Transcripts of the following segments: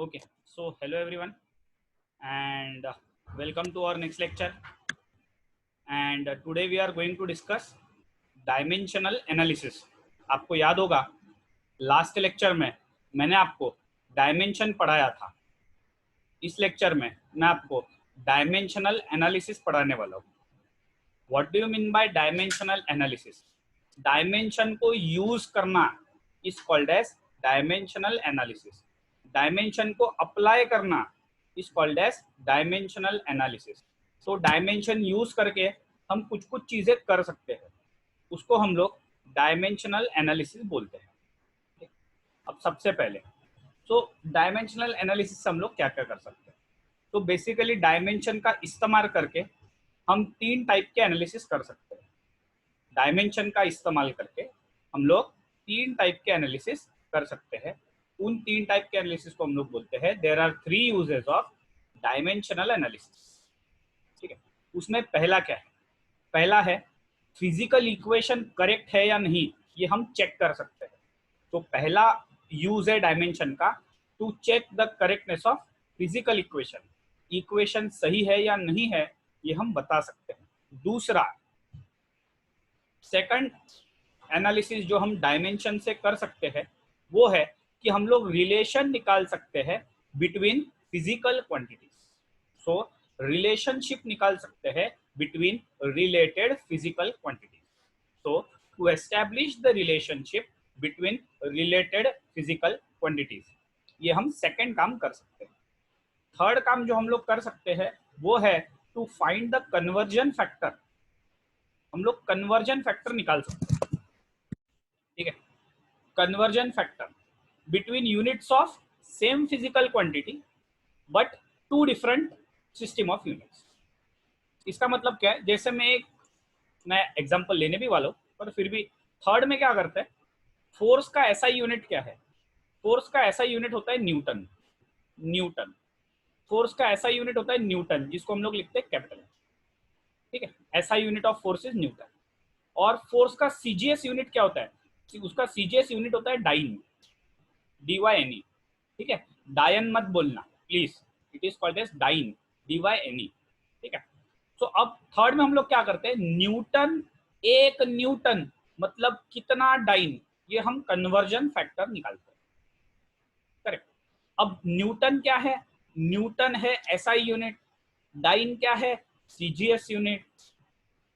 Okay, so hello everyone, and welcome to our next lecture. And today we are going to discuss dimensional analysis. आपको याद होगा last lecture में मैंने आपको dimension पढ़ाया था. इस लेक्चर में मैं आपको डायमेंशनल एनालिसिस पढ़ाने वाला हूँ. What do you mean by dimensional analysis? Dimension को यूज करना is called as dimensional analysis. Dimension को अप्लाई करना is called as dimensional analysis. तो डायमेंशन यूज करके हम कुछ कुछ चीजें कर सकते हैं, उसको हम लोग डायमेंशनल एनालिसिस बोलते हैं. अब सबसे पहले डायमेंशनल एनालिसिस हम लोग क्या क्या कर सकते हैं. तो बेसिकली डायमेंशन का इस्तेमाल करके हम तीन टाइप के एनालिसिस कर सकते हैं. डायमेंशन का इस्तेमाल करके हम लोग तीन टाइप के एनालिसिस कर सकते हैं. उन तीन टाइप के एनालिसिस को हम लोग बोलते हैं there are 3 uses of dimensional analysis. ठीक है, उसमें पहला क्या है? पहला है फिजिकल इक्वेशन करेक्ट है या नहीं, ये हम चेक कर सकते हैं. तो पहला यूज है डायमेंशन का to check the correctness of physical equation. Equation सही है या नहीं है ये हम बता सकते हैं. दूसरा सेकंड एनालिसिस जो हम डायमेंशन से कर सकते हैं वो है कि हम लोग रिलेशन निकाल सकते हैं between physical quantities. So relationship निकाल सकते हैं between related physical quantities. So to establish the relationship between related physical quantities, ये हम सेकंड काम कर सकते हैं. थर्ड काम जो हम लोग कर सकते हैं वो है to find the conversion factor. हम लोग कन्वर्जन फैक्टर निकाल सकते हैं. ठीक है, conversion factor between units of same physical quantity but two different system of units. इसका मतलब क्या है? जैसे मैं एग्जांपल लेने भी वाला हूँ, पर फिर भी थर्ड में क्या करते हैं, फोर्स का ऐसा यूनिट क्या है? फोर्स का ऐसा यूनिट होता है न्यूटन. न्यूटन फोर्स का ऐसा यूनिट होता है न्यूटन, जिसको हम लोग लिखते हैं कैपिटल. ठीक है, ऐसा unit of force is Newton. और फोर्स का सीजीएस यूनिट क्या होता है? उसका सीजीएस यूनिट होता है डाइन, DYNE. ठीक है, डायन मत बोलना please, it is called as dyne, DYNE. ठीक है, तो अब थर्ड में हम लोग क्या करते हैं, न्यूटन, एक न्यूटन मतलब कितना डाइन, ये हम कन्वर्जन फैक्टर निकालते हैं. करेक्ट. अब न्यूटन क्या है? न्यूटन है एसआई यूनिट. डाइन क्या है? CGS unit.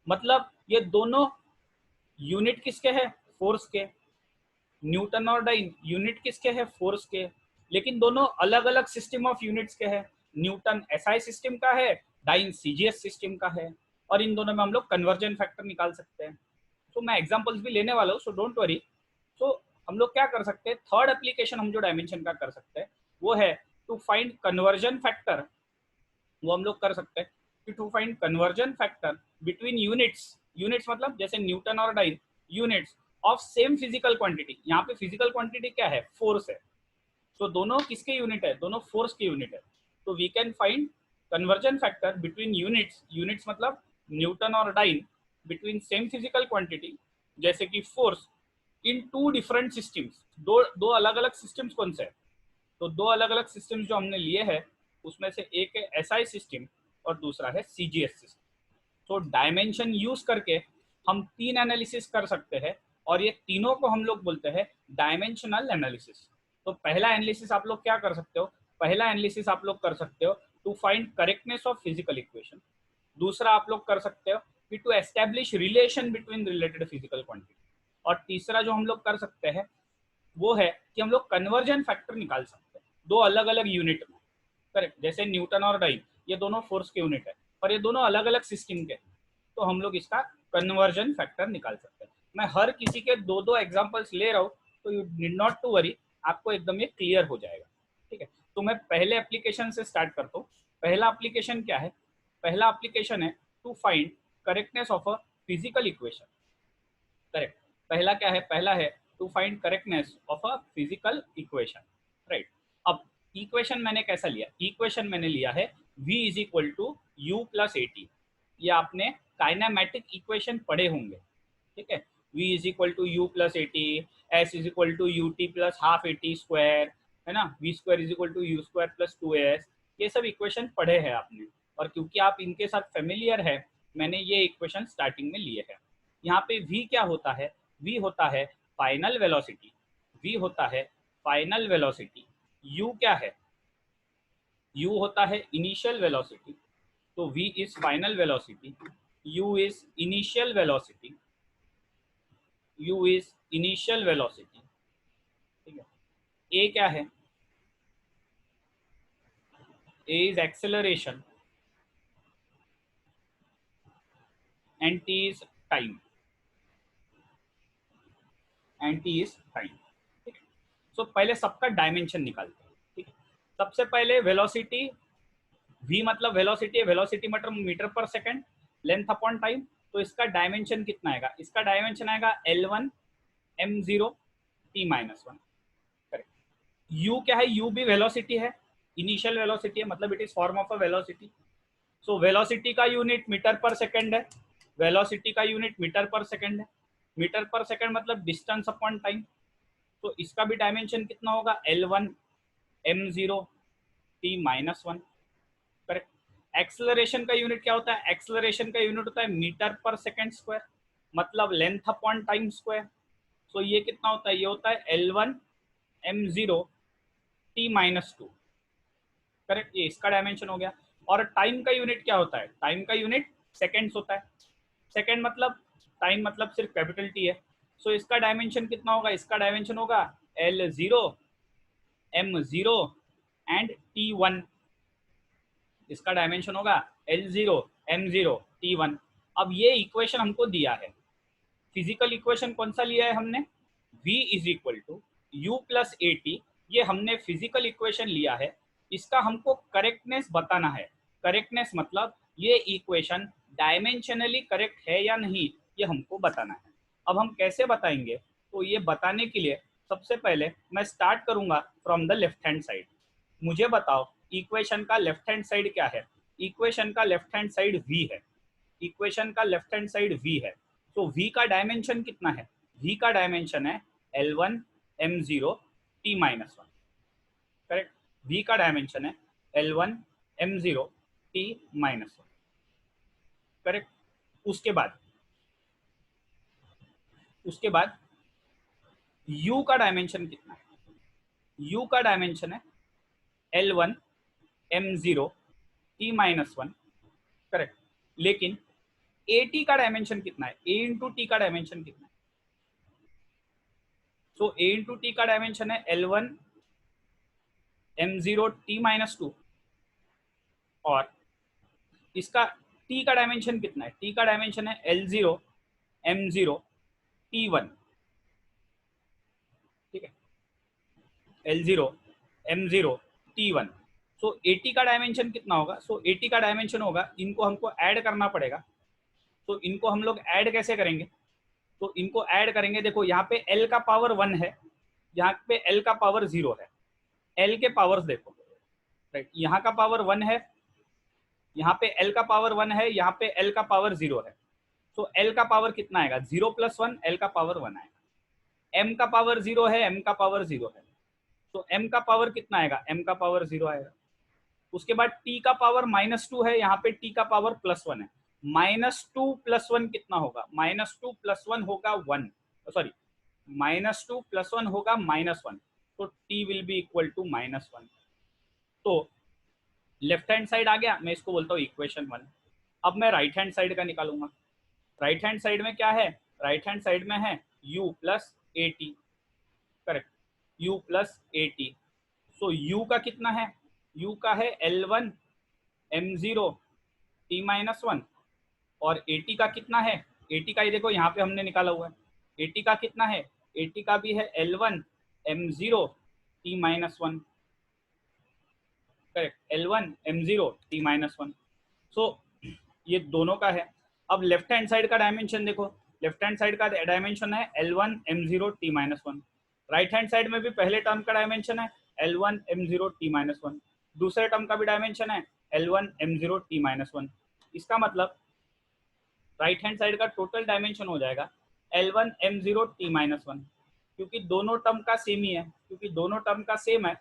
मतलब ये दोनों यूनिट किसके हैं? फोर्स के. न्यूटन और डाइन यूनिट किसके हैं? फोर्स के. लेकिन दोनों अलग अलग सिस्टम ऑफ यूनिट्स के हैं. न्यूटन एसआई सिस्टम का है, डाइन सीजीएस सिस्टम का है, और इन दोनों में हम लोग कन्वर्जन फैक्टर निकाल सकते हैं. तो मैं एग्जांपल्स भी लेने वाला हूँ, सो डोंट वरी. सो हम लोग क्या कर सकते हैं, थर्ड एप्लीकेशन हम जो डायमेंशन का कर सकते हैं वो है टू फाइंड कन्वर्जन फैक्टर. वो हम लोग कर सकते हैं कि to find conversion factor between units. Units मतलब जैसे न्यूटन और dyne, units of same physical quantity. यहाँ पे फिजिकल क्वांटिटी क्या है? फोर्स है. तो दोनों किसके यूनिट है? दोनों फोर्स के यूनिट है. तो we can find conversion factor between units. Units मतलब न्यूटन और dyne between same physical quantity, जैसे कि force, in two different systems. दो अलग अलग सिस्टम्स कौन से है? तो दो अलग अलग सिस्टम्स जो हमने लिए हैं उसमें से एक है एसआई सिस्टम और दूसरा है सीजीएस सिस्टम. तो डायमेंशन यूज करके हम तीन एनालिसिस कर सकते हैं और ये तीनों को हम लोग बोलते हैं डायमेंशनल एनालिसिस. तो पहला एनालिसिस आप लोग क्या कर सकते हो? पहला एनालिसिस आप लोग कर सकते हो to find correctness of physical equation. दूसरा आप लोग कर सकते हो कि to establish relation between related physical quantity. और तीसरा जो हम लोग कर सकते हैं वो है कि हम लोग कन्वर्जन फैक्टर निकाल सकते हैं दो अलग अलग यूनिट में. करेक्ट. जैसे न्यूटन और डाइन ये दोनों फोर्स के यूनिट है और ये दोनों अलग अलग सिस्टम के, तो हम लोग इसका कन्वर्जन फैक्टर निकाल सकते हैं. मैं हर किसी के दो दो एग्जांपल्स ले रहा हूँ, तो you need not to worry, आपको एकदम ये क्लियर हो जाएगा. ठीक है, तो मैं पहले एप्लीकेशन से स्टार्ट करता हूँ. पहला एप्लीकेशन क्या है? पहला एप्लीकेशन है to find correctness of a physical equation. Correct. पहला क्या है? पहला है to find correctness of a physical equation. Right. अब इक्वेशन मैंने कैसा लिया? इक्वेशन मैंने लिया है v is equal to U plus A T. ये आपने काइनेमेटिक इक्वेशन पढ़े होंगे. ठीक है, v is equal to U plus A T, S is equal to U T plus half A T square, है ना, V square is equal to U square plus 2as, ये सब इक्वेशन पढ़े हैं आपने, और क्योंकि आप इनके साथ फेमिलियर है मैंने ये इक्वेशन स्टार्टिंग में लिए हैं। यहाँ पे v क्या होता है, v होता है फाइनल वेलोसिटी, v होता है फाइनल वेलोसिटी, u क्या है, u होता है इनिशियल वेलोसिटी, तो v is final velocity, u is initial velocity, u is initial velocity, ठीक है। a क्या है, a is acceleration and t is time, and t is time, ठीक है। सो पहले सबका डायमेंशन निकालते हैं, ठीक है। सबसे पहले वेलोसिटी, v मतलब वेलोसिटी है, वेलोसिटी मतलब मीटर पर सेकंड, लेंथ अपॉन टाइम, तो इसका डायमेंशन कितना आएगा, इसका डायमेंशन आएगा L1 m0 t-1, correct. u क्या है, u भी वेलोसिटी है, इनिशियल वेलोसिटी है, मतलब it is form of a velocity. So velocity का यूनिट मीटर पर सेकंड है, वेलोसिटी का यूनिट मीटर पर सेकंड है, मीटर पर सेकंड मतलब डिस्टेंस अपॉन टाइम, तो इसका भी डायमेंशन कितना होगा, L1 m0 t-1, correct. Acceleration का यूनिट क्या होता है, एक्सेलरेशन का यूनिट होता है मीटर पर सेकंड स्क्वायर, मतलब लेंथ अपॉन टाइम स्क्वायर, सो ये कितना होता है, ये होता है L1 m0 t-2, करेक्ट, ये इसका डायमेंशन हो गया। और टाइम का यूनिट क्या होता है, टाइम का यूनिट सेकेंड्स होता है, सेकेंड मतलब टाइम मतलब सिर्फ कैपिटल टी है, सो इसका डायमेंशन कितना होगा, इसका डायमेंशन होगा L0 m0 एंड t1, इसका डायमेंशन होगा L0 m0 t1। अब ये इक्वेशन हमको दिया है, फिजिकल इक्वेशन कौन सा लिया है हमने, v is equal to U plus A T, ये हमने फिजिकल इक्वेशन लिया है, इसका हमको करेक्टनेस बताना है, करेक्टनेस मतलब ये इक्वेशन डायमेंशनली करेक्ट है या नहीं, ये हमको बताना है। अब हम कैसे बताएंगे, तो ये बताने के लिए सबसे पहले मैं स्टार्ट करूंगा from the left hand side. मुझे बताओ इक्वेशन का लेफ्ट हैंड साइड क्या है, इक्वेशन का लेफ्ट हैंड साइड v है, इक्वेशन का लेफ्ट हैंड साइड v है, तो v का डायमेंशन कितना है, v का डायमेंशन है L1 m0 t-1, correct, v का डायमेंशन है L1 m0 t-1, करेक्ट। उसके बाद u का डायमेंशन कितना है, u का डायमेंशन है L1 m0 t-1, करेक्ट। लेकिन at का डायमेंशन कितना है, a इंटू टी का डायमेंशन कितना है, सो a इंटू टी का डायमेंशन है L1 m0 t-2, और इसका t का डायमेंशन कितना है, t का डायमेंशन है L0 m0 t1, ठीक है, L0 m0 t1। So at का डायमेंशन कितना होगा, सो at का डायमेंशन होगा, इनको हमको ऐड करना पड़ेगा, तो इनको हम लोग ऐड कैसे करेंगे, तो इनको ऐड करेंगे, देखो यहाँ पे l का पावर 1 है, यहाँ पे l का पावर 0 है, l के पावर्स देखो, राइट, यहाँ का पावर 1 है, यहाँ पे l का पावर 1 है, यहाँ पे l का पावर 0 है, तो l का पावर कितना आएगा, 0 + 1, l का पावर 1 आएगा, m का पावर 0 है, m का पावर 0 है, तो m का पावर कितना आएगा, m का पावर 0 आएगा। उसके बाद t का पावर -2 है, यहाँ पे t का पावर +1 है, -2 + 1 कितना होगा, -2 + 1 होगा 1, सॉरी -2 + 1 होगा -1, तो t will be equal to -1। तो लेफ्ट हैंड साइड आ गया, मैं इसको बोलता हूँ इक्वेशन 1। अब मैं राइट हैंड साइड का निकालूंगा, राइट हैंड साइड में क्या है, राइट हैंड साइड में है u plus A T, correct, u plus A T. So u का कितना है, u का है L1 m0 t-1, और ए टी का कितना है, ए टी का ये देखो यहाँ पे हमने निकाला हुआ है, ए टी का कितना है, ए टी का भी है L1 m0 t-1, correct, L1 m0 t-1। सो ये दोनों का है। अब लेफ्ट हैंड साइड का डायमेंशन देखो, लेफ्ट हैंड साइड का डायमेंशन है L1 m0 t-1, right hand side में भी पहले टर्म का डायमेंशन है L1 m0 t-1, दूसरे टर्म का भी डायमेंशन है L1 m0 t-1। इसका मतलब राइट हैंड साइड का टोटल डायमेंशन हो जाएगा L1 m0 t-1, क्योंकि दोनों टर्म का सेम ही है, क्योंकि दोनों टर्म का सेम है,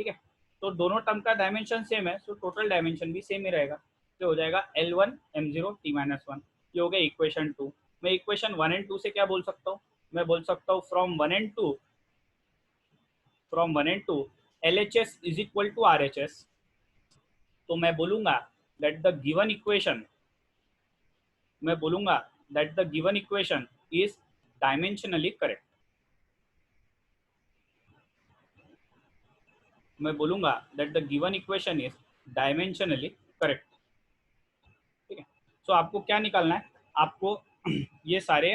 ठीक है, तो दोनों टर्म का डायमेंशन सेम है, सो टोटल डायमेंशन भी सेम ही रहेगा। तो हो जाएगा L1 M0 T-1। ये हो गया इक्वेशन 2। मैं इक्वेशन 1 एंड 2 से क्या बोल सकता हूँ, मैं बोल सकता हूँ from 1 and 2 LHS is equal to RHS। तो मैं बोलूंगा दैट द गिवन इक्वेशन मैं बोलूंगा that the given equation is dimensionally correct. मैं बोलूंगा that the given equation is dimensionally correct. ठीक है, सो आपको क्या निकालना है, आपको ये सारे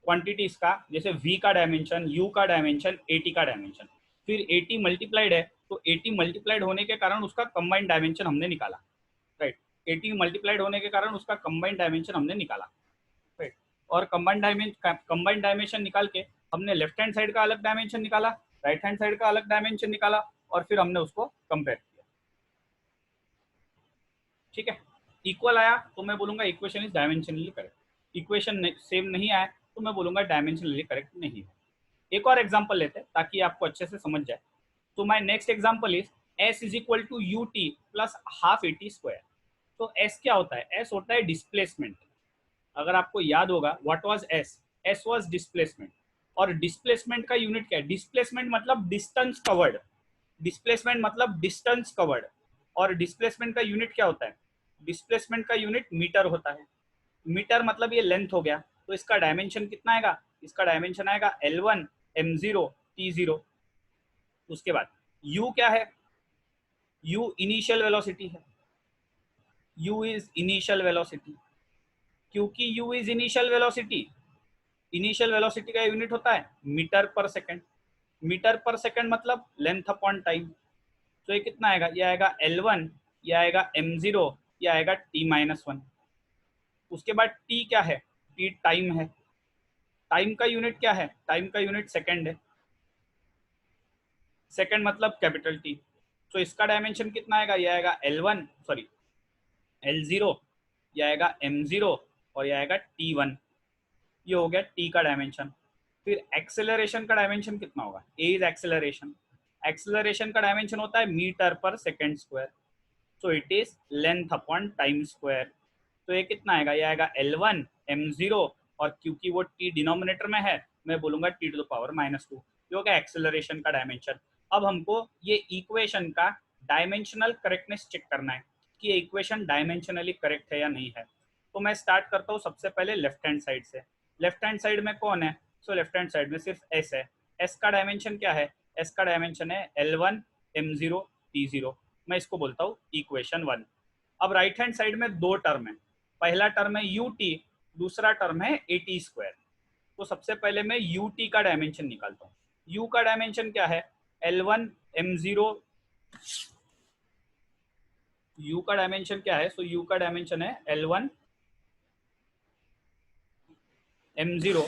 क्वांटिटीज का, जैसे v का डायमेंशन, u का डायमेंशन, at का डायमेंशन, फिर at मल्टीप्लाइड है तो at मल्टीप्लाइड होने के कारण उसका कंबाइंड डायमेंशन हमने निकाला, राइट। at मल्टीप्लाइड होने के कारण उसका कंबाइंड डायमेंशन हमने निकाला, राइट। और कंबाइंड डायमेंशन निकाल के हमने लेफ्ट हैंड साइड का अलग डायमेंशन निकाला, राइट हैंड साइड का अलग डायमेंशन निकाला, और फिर हमने उसको कंपेयर किया। ठीक है, इक्वल आया तो मैं बोलूंगा equation is dimensionally correct, equation same नहीं आया तो मैं बोलूंगा डायमेंशनली करेक्ट नहीं है। एक और एग्जांपल लेते हैं ताकि आपको अच्छे से समझ जाए। तो my next example is s is equal to U T plus half A T square. तो s क्या होता है, s होता है डिस्प्लेसमेंट। अगर आपको याद होगा what was s was displacement. और डिस्प्लेसमेंट का यूनिट क्या है, डिस्प्लेसमेंट मतलब डिस्टेंस कवर्ड, डिस्प्लेसमेंट मतलब डिस्टेंस कवर्ड। और डिस्प्लेसमेंट का यूनिट क्या होता है, डिस्प्लेसमेंट का यूनिट मीटर होता है। मीटर मतलब ये लेंथ हो गया, तो इसका डायमेंशन कितना आएगा, इसका डायमेंशन आएगा L1 M0 T0। उसके बाद u क्या है, u इनिशियल वेलोसिटी है, u इज इनिशियल वेलोसिटी। क्योंकि u इज इनिशियल वेलोसिटी का यूनिट होता है मीटर पर सेकंड। मीटर पर सेकंड मतलब लेंथ अपॉन टाइम। तो ये कितना आएगा, ये आएगा L1, ये आएगा M0, ये आएगा T-1। उसके बाद t क्या है, t टाइम है। टाइम का यूनिट क्या है, टाइम का यूनिट सेकंड है। सेकंड मतलब कैपिटल टी। तो इसका डायमेंशन कितना आएगा, ये आएगा L0, ये आएगा M0, और ये आएगा T1। ये हो गया t का डायमेंशन। फिर एक्सेलरेशन का डायमेंशन कितना होगा, a इज एक्सेलरेशन। एक्सेलरेशन का डायमेंशन होता है मीटर पर second square, so it is length upon time square. तो ये कितना आएगा, ये आएगा L1 M0, और क्योंकि वो t डिनोमिनेटर में है मैं बोलूंगा t टू द पावर -2। ये हो गया एक्सेलरेशन का डायमेंशन। अब हमको ये इक्वेशन का डायमेंशनल करेक्टनेस चेक करना है कि ये इक्वेशन डायमेंशनली करेक्ट है या नहीं है। तो मैं स्टार्ट करता हूँ सबसे पहले लेफ्ट हैंड साइड से। लेफ्ट हैंड साइड में कौन है, सो लेफ्ट हैंड साइड में सिर्फ s है। s का डायमेंशन क्या है, s का डायमेंशन है L1 M0 T0। मैं इसको बोलता हूँ इक्वेशन 1। अब राइट हैंड साइड में दो टर्म है, पहला टर्म है ut, दूसरा टर्म है at स्क्वायर। तो सबसे पहले मैं ut का डायमेंशन निकालता हूँ। u का डायमेंशन क्या है, L1 M0, u का डायमेंशन क्या है, सो u का डायमेंशन है L1 M0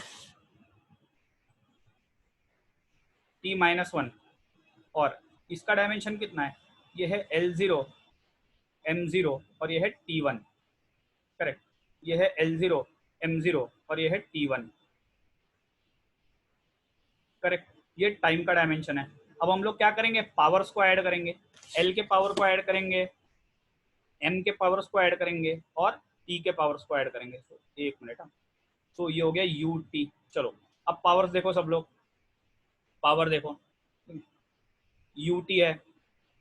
T-1, और इसका डायमेंशन कितना है, ये है L0 M0, और ये है T1, करेक्ट। ये है L0 M0, और ये है T1, करेक्ट। ये टाइम का डायमेंशन है। अब हम लोग क्या करेंगे, पावर्स को ऐड करेंगे, L के पावर को ऐड करेंगे, M के पावर्स को ऐड करेंगे, और T के पावर्स को ऐड करेंगे। तो एक मिनट, तो ये हो गया ut। चलो अब पावर्स देखो सब लोग, पावर देखो, ut है,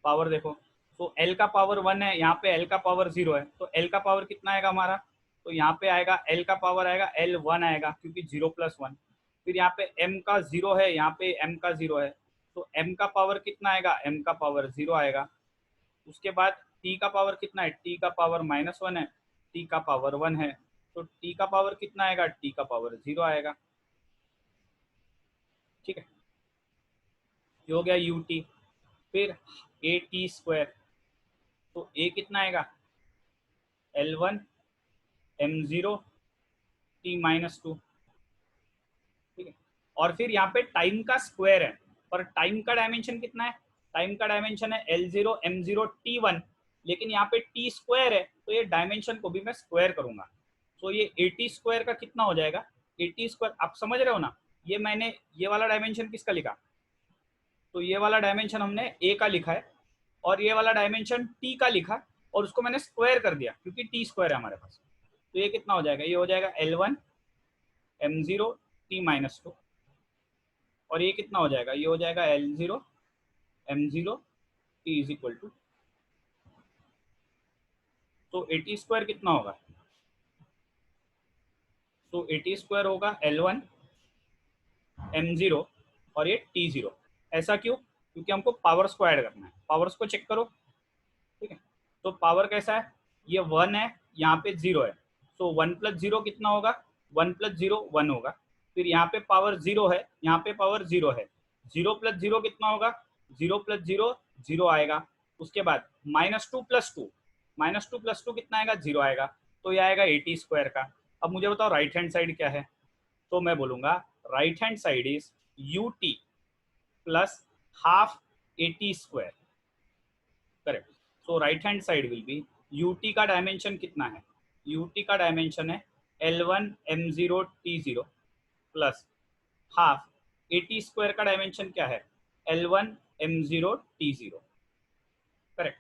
पावर देखो। तो L का पावर 1 है, यहाँ पे L का पावर 0 है, तो L का पावर कितना आएगा हमारा, तो यहाँ पे आएगा L का पावर आएगा L1 आएगा, क्योंकि 0+1। फिर यहाँ पे M का 0 है, यहाँ पे M का 0 है, तो M का पावर कितना आएगा, M का पावर 0 आएगा। उसके बाद T का पावर कितना है, T का पावर -1 है, T का पावर 1 है, तो T का पावर कितना आएगा, T का पावर 0 आएगा। ठीक है, ये हो गया ut। फिर at स्क्वायर, तो a कितना आएगा, L1 M0 T-2। ठीक है, और फिर यहाँ पे टाइम का स्क्वायर है, पर टाइम का डायमेंशन कितना है, टाइम का डायमेंशन है L0 M0 T1, लेकिन यहाँ पे t स्क्वायर है, तो ये डायमेंशन को भी मैं स्क्वायर करूंगा। तो ये 80 स्क्वायर का कितना हो जाएगा, 80 स्क्वायर, आप समझ रहे हो ना। ये मैंने ये वाला डायमेंशन किसका लिखा, तो ये वाला डायमेंशन हमने ए का लिखा है और ये वाला डायमेंशन टी का लिखा और उसको मैंने स्क्वायर कर दिया क्योंकि टी स्क्वायर है हमारे पास। तो ये कितना हो जाएगा, ये हो जाएगा L1 M0 T-2 और ये कितना हो जाएगा, ये हो जाएगा L0 M0 T is equal to, तो 80 स्क्वायर कितना होगा, तो 80 स्क्वायर होगा L1 M0 और ये T0। ऐसा क्यों, क्योंकि हमको पावर को ऐड करना है। पावर्स को चेक करो, ठीक है। तो पावर कैसा है, ये 1 है, यहाँ पे 0 है, तो 1 + 0 कितना होगा, 1 + 0 1 होगा। फिर यहाँ पे पावर 0 है, यहाँ पे पावर 0 है, 0 + 0 कितना होगा, 0 + 0 0 आएगा। उसके बाद -2 + 2, -2 + 2 कितना आएगा, 0 आएगा। तो ये आएगा 80 स्क्वायर का। अब मुझे बताओ राइट हैंड साइड क्या है, तो मैं बोलूंगा right hand side is UT + half 80 square, correct. So right hand side will be, UT का डायमेंशन कितना है, UT का डायमेंशन है L1 M0 T0 plus half 80 square का डायमेंशन क्या है, L1 M0 T0, करेक्ट।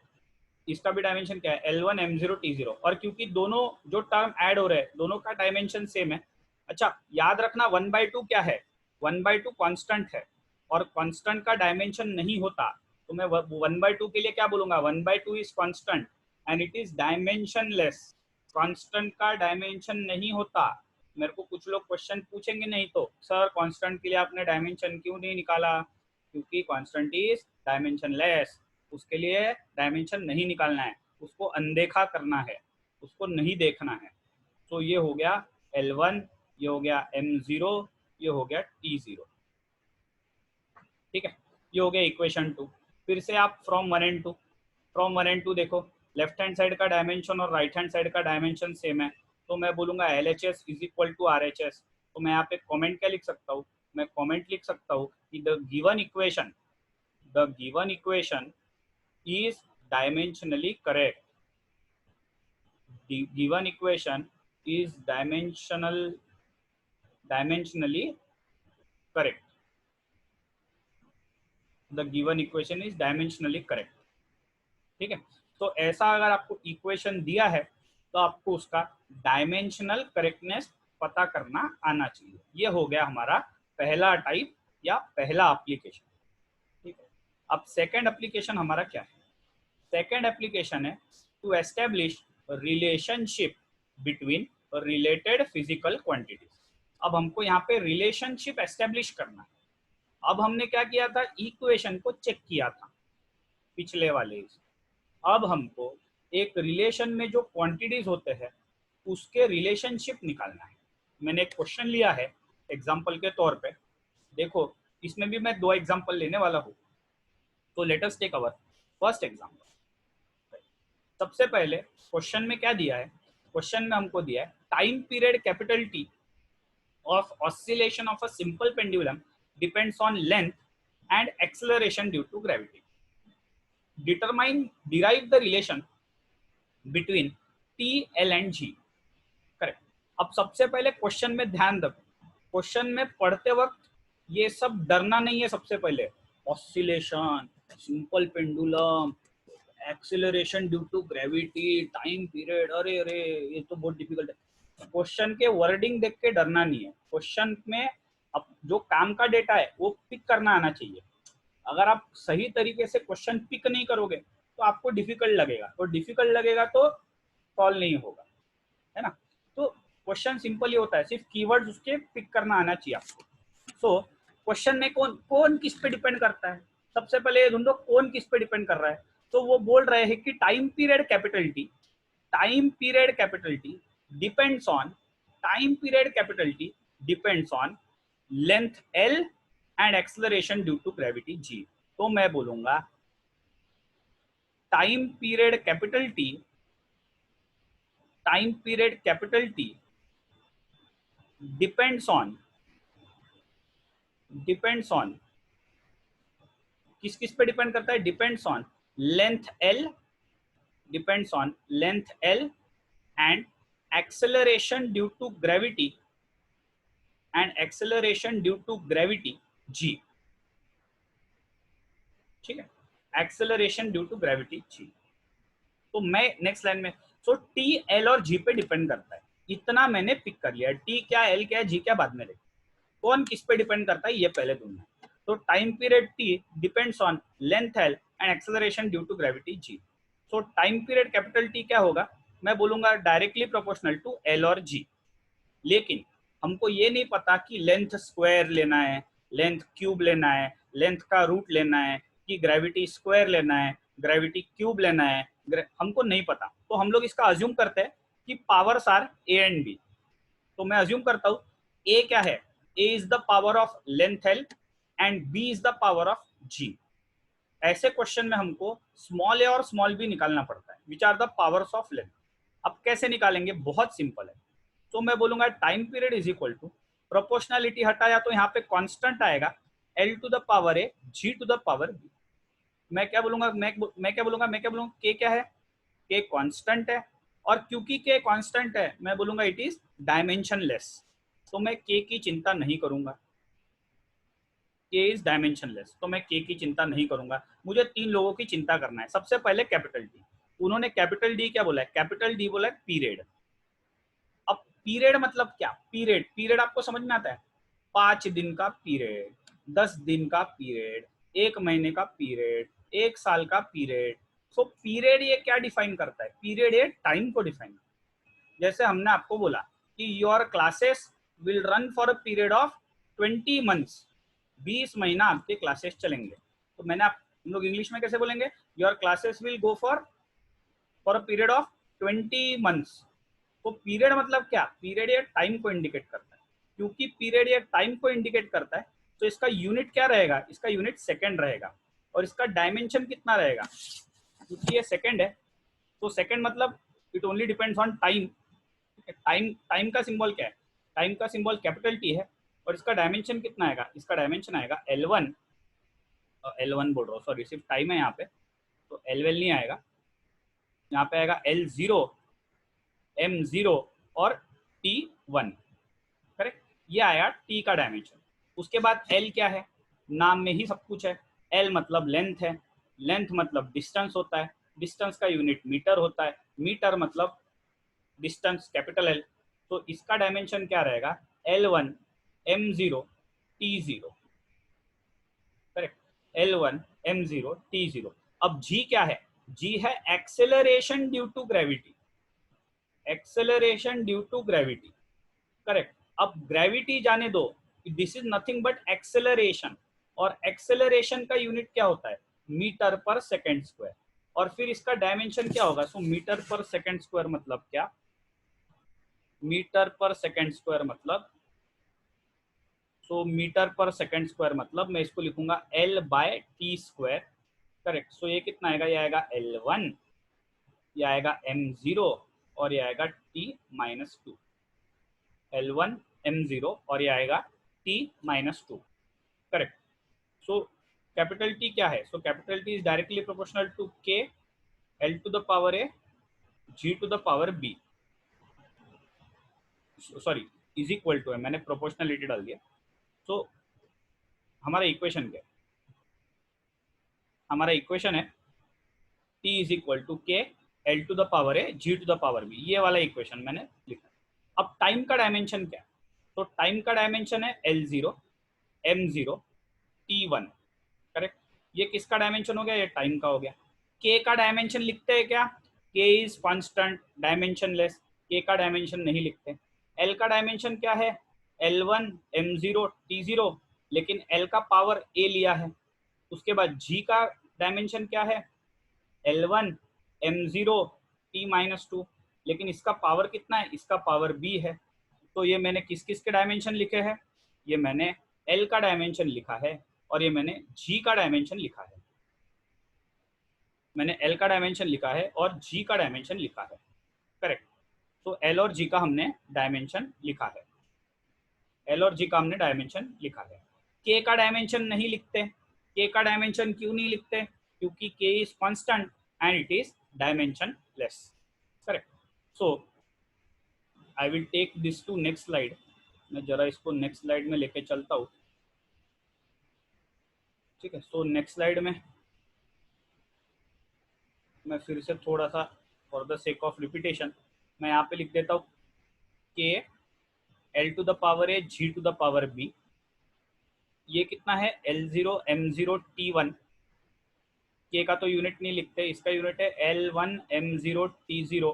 इसका भी डायमेंशन क्या है, L1 M0 T0। और क्योंकि दोनों जो टर्म ऐड हो रहे हैं दोनों का डायमेंशन सेम है। अच्छा याद रखना 1/2 क्या है, 1/2 कांस्टेंट है और कांस्टेंट का डायमेंशन नहीं होता। तो मैं 1/2 के लिए क्या बोलूंगा, 1/2 is constant and it is dimensionless. Constant का डायमेंशन नहीं होता। मेरे को कुछ लोग क्वेश्चन पूछेंगे नहीं तो सर कांस्टेंट के लिए आपने डायमेंशन क्यों नहीं निकाला, क्योंकि कांस्टेंट इज डायमेंशनलेस, उसके लिए डायमेंशन नहीं निकालना है, उसको अनदेखा करना है, उसको नहीं देखना है। तो ये हो गया L1, ये हो गया M0, ये हो गया T0, ठीक है। ये हो गया इक्वेशन 2। फिर से आप फ्रॉम 1 and 2, फ्रॉम 1 and 2 देखो, लेफ्ट हैंड साइड का डायमेंशन और राइट हैंड साइड का डायमेंशन सेम है, तो मैं बोलूंगा LHS is equal to RHS। तो मैं यहाँ पे कमेंट क्या लिख सकता हूँ, मैं कमेंट लिख सकता हूँ कि the given equation is dimensionally correct. The given equation is dimensionally correct. The given equation is dimensionally correct. ठीक है। तो ऐसा अगर आपको इक्वेशन दिया है तो आपको उसका डायमेंशनल करेक्टनेस पता करना आना चाहिए। ये हो गया हमारा पहला टाइप या पहला एप्लीकेशन, ठीक है। अब सेकंड एप्लीकेशन हमारा क्या है, सेकेंड एप्लीकेशन है to establish relationship between related physical quantities. अब हमको यहाँ पे रिलेशनशिप एस्टेब्लिश करना है। अब हमने क्या किया था, इक्वेशन को चेक किया था पिछले वाले। अब हमको एक रिलेशन में जो क्वांटिटीज होते हैं उसके रिलेशनशिप निकालना है। मैंने एक क्वेश्चन लिया है एग्जाम्पल के तौर पे, देखो इसमें भी मैं 2 एग्जाम्पल लेने वाला हूँ। तो let us take our first example. सबसे पहले क्वेश्चन में क्या दिया है, क्वेश्चन में हमको दिया है time period capital T of oscillation of a simple pendulum depends on length and acceleration due to gravity. derive the relation between T, L and G, correct. अब सबसे पहले क्वेश्चन में ध्यान दो, क्वेश्चन में पढ़ते वक्त ये सब डरना नहीं है। सबसे पहले oscillation, simple pendulum, acceleration due to gravity, time period, अरे अरे ये तो बहुत डिफिकल्ट है। क्वेश्चन के वर्डिंग देख के डरना नहीं है। क्वेश्चन में अब जो काम का डेटा है वो पिक करना आना चाहिए। अगर आप सही तरीके से क्वेश्चन पिक नहीं करोगे तो आपको डिफिकल्ट लगेगा, और डिफिकल्ट लगेगा तो सॉल्व नहीं होगा, है ना। तो क्वेश्चन सिंपल ही होता है, सिर्फ कीवर्ड्स उसके पिक करना आना चाहिए आपको। सो क्वेश्चन में कौन किस पे डिपेंड करता है, सबसे पहले ये ढूंढो कौन किस पे डिपेंड कर रहा है। तो वो बोल रहे हैं कि time period capital T depends on, time period capital T depends on length L and acceleration due to gravity G। तो मैं बोलूंगा time period capital T depends on किस पे डिपेंड करता है, depends on length L and acceleration due to gravity G। ठीक है, acceleration due to gravity G. तो मैं नेक्स्ट लाइन में, सो टी एल और जी पे डिपेंड करता है, इतना मैंने पिक कर लिया। टी क्या, एल क्या, जी क्या बाद में लेंगे। कौन किस पे डिपेंड करता है ये पहले ढूंढना है। तो time period T depends on length L and acceleration due to gravity G. So time period capital T क्या होगा, मैं बोलूंगा डायरेक्टली प्रोपोर्शनल टू एल और जी। लेकिन हमको ये नहीं पता कि लेंथ स्क्वायर लेना है, लेंथ क्यूब लेना है, लेंथ का रूट लेना है, कि ग्रेविटी स्क्वायर लेना है, ग्रेविटी क्यूब लेना है, हमको नहीं पता। तो हम लोग इसका अज्यूम करते हैं कि powers are a and b. तो मैं अज्यूम करता हूँ ए क्या है, a is the power of length L and b is the power of g. ऐसे क्वेश्चन में हमको स्मॉल ए और स्मॉल बी निकालना पड़ता है, which are the powers of length. अब कैसे निकालेंगे, बहुत सिंपल है। तो मैं बोलूंगा time period is equal to, proportionality हटाया तो यहाँ पे कांस्टेंट आएगा L to the power A ji to the power B. मैं क्या बोलूंगा, मैं क्या बोलूंगा, के क्या है, के कांस्टेंट है, और क्योंकि के कांस्टेंट है मैं बोलूंगा इट इज डायमेंशनलेस। तो मैं के की चिंता नहीं करूंगा, के इज डायमेंशनलेस, तो मैं के की चिंता नहीं करूंगा। मुझे तीन लोगों की चिंता करना है। सबसे पहले कैपिटल डी, उन्होंने कैपिटल डी क्या बोला है, कैपिटल डी बोला है पीरियड। अब पीरियड मतलब क्या, पीरियड, पीरियड आपको समझ में आता है, 5 दिन का पीरियड, 10 दिन का पीरियड, 1 महीने का पीरियड, 1 साल का पीरियड। सो पीरियड ये क्या डिफाइन करता है, पीरियड ये टाइम को डिफाइन करता है। जैसे हमने आपको बोला कि your classes will run for a period of 20 months, 20 महीना आपके क्लासेस चलेंगे। तो मैंने आप, हम लोग इंग्लिश में कैसे बोलेंगे, your classes will go for a period of 20 months. तो पीरियड मतलब क्या, पीरियड ये टाइम को इंडिकेट करता है। क्योंकि पीरियड ये टाइम को इंडिकेट करता है तो इसका यूनिट क्या रहेगा, इसका यूनिट सेकंड रहेगा, और इसका डायमेंशन कितना रहेगा, क्योंकि ये सेकंड है तो सेकंड मतलब it only depends on time. Time, time का सिंबल क्या है, टाइम का सिंबल कैपिटल टी है, और इसका डायमेंशन कितना आएगा, इसका डायमेंशन आएगा L1, L1 बोल रहा हूँ सॉरी, सिर्फ टाइम है यहाँ पे, तो L1 नहीं आएगा, यहाँ पे आएगा L0, M0 और T1, करेक्ट। ये आया टी का डायमेंशन। उसके बाद एल क्या है, नाम में ही सब कुछ है। एल मतलब लेंथ है, लेंथ मतलब डिस्टेंस होता है, डिस्टेंस का यूनिट मीटर होता है, मीटर मतलब डिस्टेंस कैपिटल एल। तो इसका डायमेंशन क्या रहेगा, L1 M0 T0, correct, L1 M0 T0। अब जी क्या है, जी है acceleration due to gravity, acceleration due to gravity, correct. अब ग्रेविटी जाने दो, this is nothing but acceleration, और एक्सेलरेशन का यूनिट क्या होता है, मीटर पर सेकेंड स्क्वायर। और फिर इसका डायमेंशन क्या होगा, so metre per second square मतलब क्या, मीटर पर सेकेंड स्क्वायर मतलब, so metre per second square मतलब मैं इसको लिखूंगा L by T square, correct. So ये कितना आएगा, ये आएगा L1, ये आएगा M0 और ये आएगा T-2, L1 M0 और ये आएगा T-2, करेक्ट। सो कैपिटल टी क्या है, so capital T is directly proportional to के L to the power A ji to the power b, sorry is equal to है, मैंने प्रोपोर्शनलिटी डाल दिया। सो हमारा इक्वेशन क्या है, हमारा इक्वेशन है टी इज इक्वल टू के L to the power A ji to the power B, ये वाला इक्वेशन मैंने लिखा। अब टाइम का डायमेंशन क्या है, तो टाइम का डायमेंशन है L0 M0 T1, करेक्ट। ये किसका डायमेंशन हो गया, ये टाइम का हो गया। के का डायमेंशन लिखते हैं क्या, के इज कांस्टेंट डायमेंशनलेस, के का डायमेंशन नहीं लिखते। एल का डायमेंशन क्या है, L1 M0 T0, लेकिन एल का पावर ए लिया है। उसके बाद जी का डायमेंशन क्या है, L1 M0 T-2, लेकिन इसका पावर कितना है, इसका पावर बी है। तो ये मैंने किस किस के डायमेंशन लिखे हैं, ये मैंने एल का डायमेंशन लिखा है और ये मैंने जी का डायमेंशन लिखा है, मैंने एल का डायमेंशन लिखा है और जी का डायमेंशन लिखा है, करेक्ट। तो एल और जी का हमने डायमेंशन लिखा है, एल और जी का हमने डायमेंशन लिखा है। के का डायमेंशन नहीं लिखते, के का डायमेंशन क्यों नहीं लिखते, क्योंकि K is constant and it is dimensionless, correct. So I will take this to next slide, मैं जरा इसको नेक्स्ट स्लाइड में लेके चलता हूँ, ठीक है। सो नेक्स्ट स्लाइड में मैं फिर से थोड़ा सा for the sake of repetition मैं यहाँ पे लिख देता हूँ K L to the power A ji to the power B, ये कितना है L0 M0 T1, के का तो यूनिट नहीं लिखते, इसका यूनिट है L1 M0 T0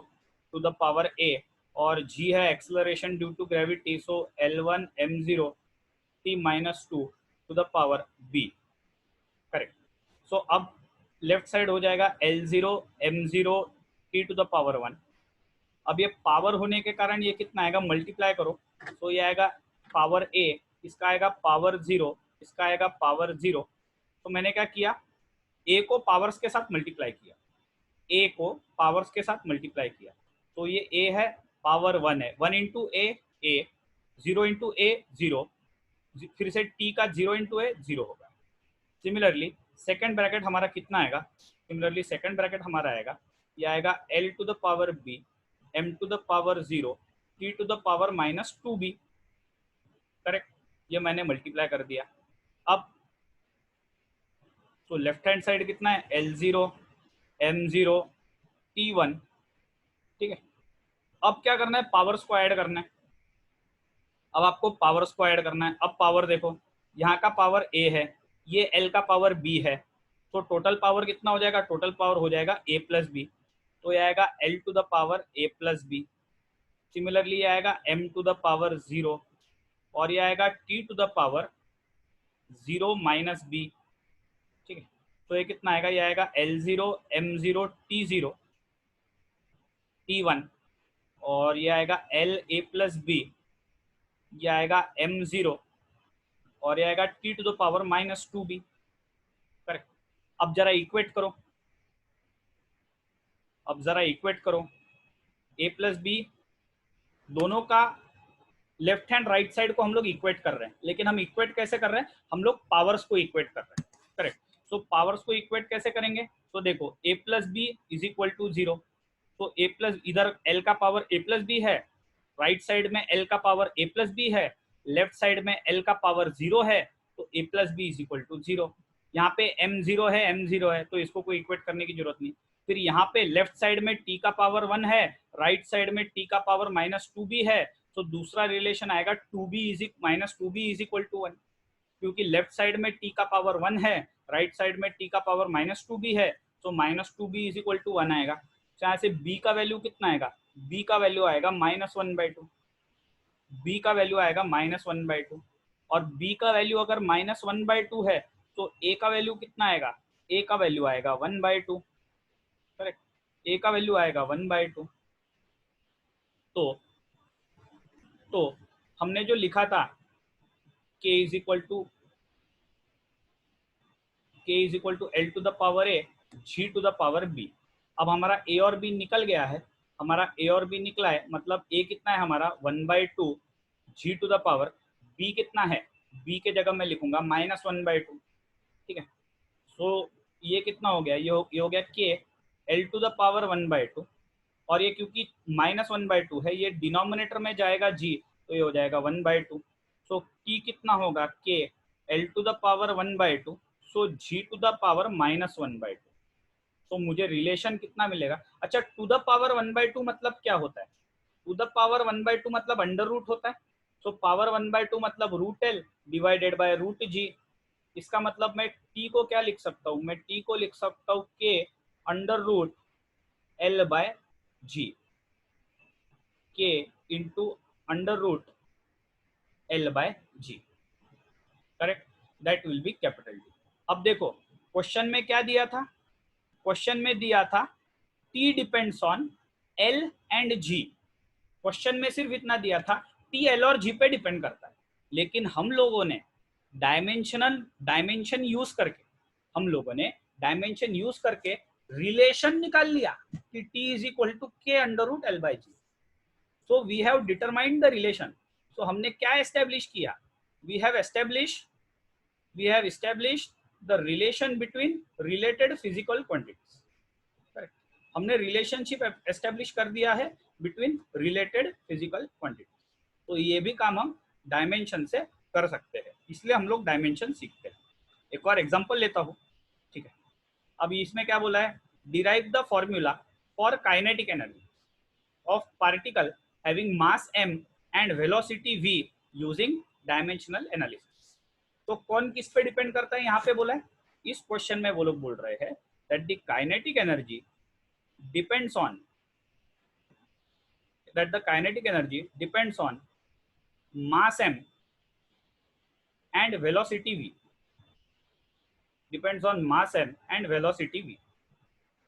to the power A, और G है acceleration due to gravity, so L1 M0 T minus 2 to the power B, correct. So अब लेफ्ट साइड हो जाएगा L0 M0 T to the power 1। अब ये power होने के कारण ये कितना आएगा, मल्टीप्लाई करो, तो ये आएगा पावर A, इसका आएगा पावर 0, इसका आएगा पावर 0। तो मैंने क्या किया, A को पावर्स के साथ मल्टीप्लाई किया, A को पावर्स के साथ मल्टीप्लाई किया, तो ये A है पावर 1 है, 1 इंटू A 0 इंटू A 0, फिर से T का 0 इंटू A 0 होगा। सिमिलरली सेकेंड ब्रैकेट हमारा कितना आएगा, सिमिलरली सेकेंड ब्रैकेट हमारा आएगा, ये आएगा L to the power B M to the power 0 T to the power minus 2B, correct. ये मैंने मल्टीप्लाई कर दिया। अब तो लेफ्ट हैंड साइड कितना है, L0 M0 T1, ठीक है। अब क्या करना है, पावर्स को ऐड करना है। अब आपको पावर्स को ऐड करना है। अब पावर देखो, यहाँ का पावर A है, ये L का पावर B है, तो टोटल पावर कितना हो जाएगा, टोटल पावर हो जाएगा A प्लस बी, तो ये आएगा L to the power A plus B. Similarly ये आएगा M टू द पावर 0, और ये आएगा T to the power 0 minus B, ठीक है। तो ये कितना आएगा, ये आएगा L0 M0 T0 T1, और ये आएगा L A प्लस बी, ये आएगा M0, और ये आएगा T to the power minus 2B, correct. अब जरा इक्वेट करो, अब जरा इक्वेट करो, A प्लस बी दोनों का लेफ्ट हैंड राइट साइड को हम लोग इक्वेट कर रहे हैं, लेकिन हम इक्वेट कैसे कर रहे हैं, हम लोग पावर्स को इक्वेट कर रहे हैं, करेक्ट। सो पावर्स को इक्वेट कैसे करेंगे, तो देखो A plus B is equal to 0, तो A प्लस, इधर L का पावर A प्लस बी है, राइट साइड में L का पावर A प्लस बी है, लेफ्ट साइड में L का पावर 0 है, तो A plus B is equal to 0। यहाँ पे M0 है, M0 है, तो इसको कोई इक्वेट करने की जरूरत नहीं। फिर यहाँ पे लेफ्ट साइड में T का पावर 1 है, राइट साइड में T का पावर माइनस 2B है, तो दूसरा रिलेशन आएगा 2B minus 2B is equal to 1, क्योंकि लेफ्ट साइड में T का पावर 1 है, राइट साइड में T का पावर माइनस 2B है, तो minus 2B is equal to 1 आएगा। तो यहाँ से B का वैल्यू कितना आएगा, B का वैल्यू आएगा -1/2, B का वैल्यू आएगा -1/2, और B का वैल्यू अगर -1/2 है तो A का वैल्यू कितना आएगा, A का वैल्यू आएगा 1/2, करेक्ट। A का वैल्यू आएगा 1/2। तो हमने जो लिखा था k is equal to L to the power A G to the power B, अब हमारा A और B निकल गया है, हमारा A और B निकला है, मतलब A कितना है हमारा 1/2 G to the power, B कितना है, B के जगह मैं लिखूंगा -1/2, ठीक है। सो ये कितना हो गया, ये हो गया k L to the power 1/2, और ये क्योंकि -1/2 है, ये डिनोमिनेटर में जाएगा G, तो ये हो जाएगा 1/2। सो T कितना होगा, k L to the power 1/2, so G to the power -1/2। तो मुझे रिलेशन कितना मिलेगा, अच्छा टू द पावर 1/2 मतलब क्या होता है, टू द पावर 1/2 मतलब अंडर रूट होता है, सो पावर 1/2 मतलब √L डिवाइडेड बाय √G। इसका मतलब मैं T को क्या लिख सकता हूँ, मैं T को लिख सकता हूँ k √L by G, k into √L by G, correct, that will be capital T। अब देखो क्वेश्चन में क्या दिया था, क्वेश्चन में दिया था T depends on L and G, question में सिर्फ इतना दिया था T L और G पे डिपेंड करता है, लेकिन हम लोगों ने डायमेंशन यूज करके रिलेशन निकाल लिया कि T is equal to k √L by G। So we have determined the relation. So हमने क्या एस्टेब्लिश किया, we have established the relation between related physical quantities, correct. हमने रिलेशनशिप एस्टेब्लिश कर दिया है बिटवीन रिलेटेड फिजिकल क्वांटिटीज, तो ये भी काम हम डायमेंशन से कर सकते हैं, इसलिए हम लोग डायमेंशन सीखते हैं। एक और एग्जांपल लेता हूँ, ठीक है। अभी इसमें क्या बोला है, derive the formula for kinetic energy of particle having mass m and velocity v using dimensional analysis. तो कौन किस पे डिपेंड करता है यहाँ पे बोला है, इस क्वेश्चन में वो लोग बोल रहे हैं that the kinetic energy depends on mass m and velocity v, depends on mass m and velocity v.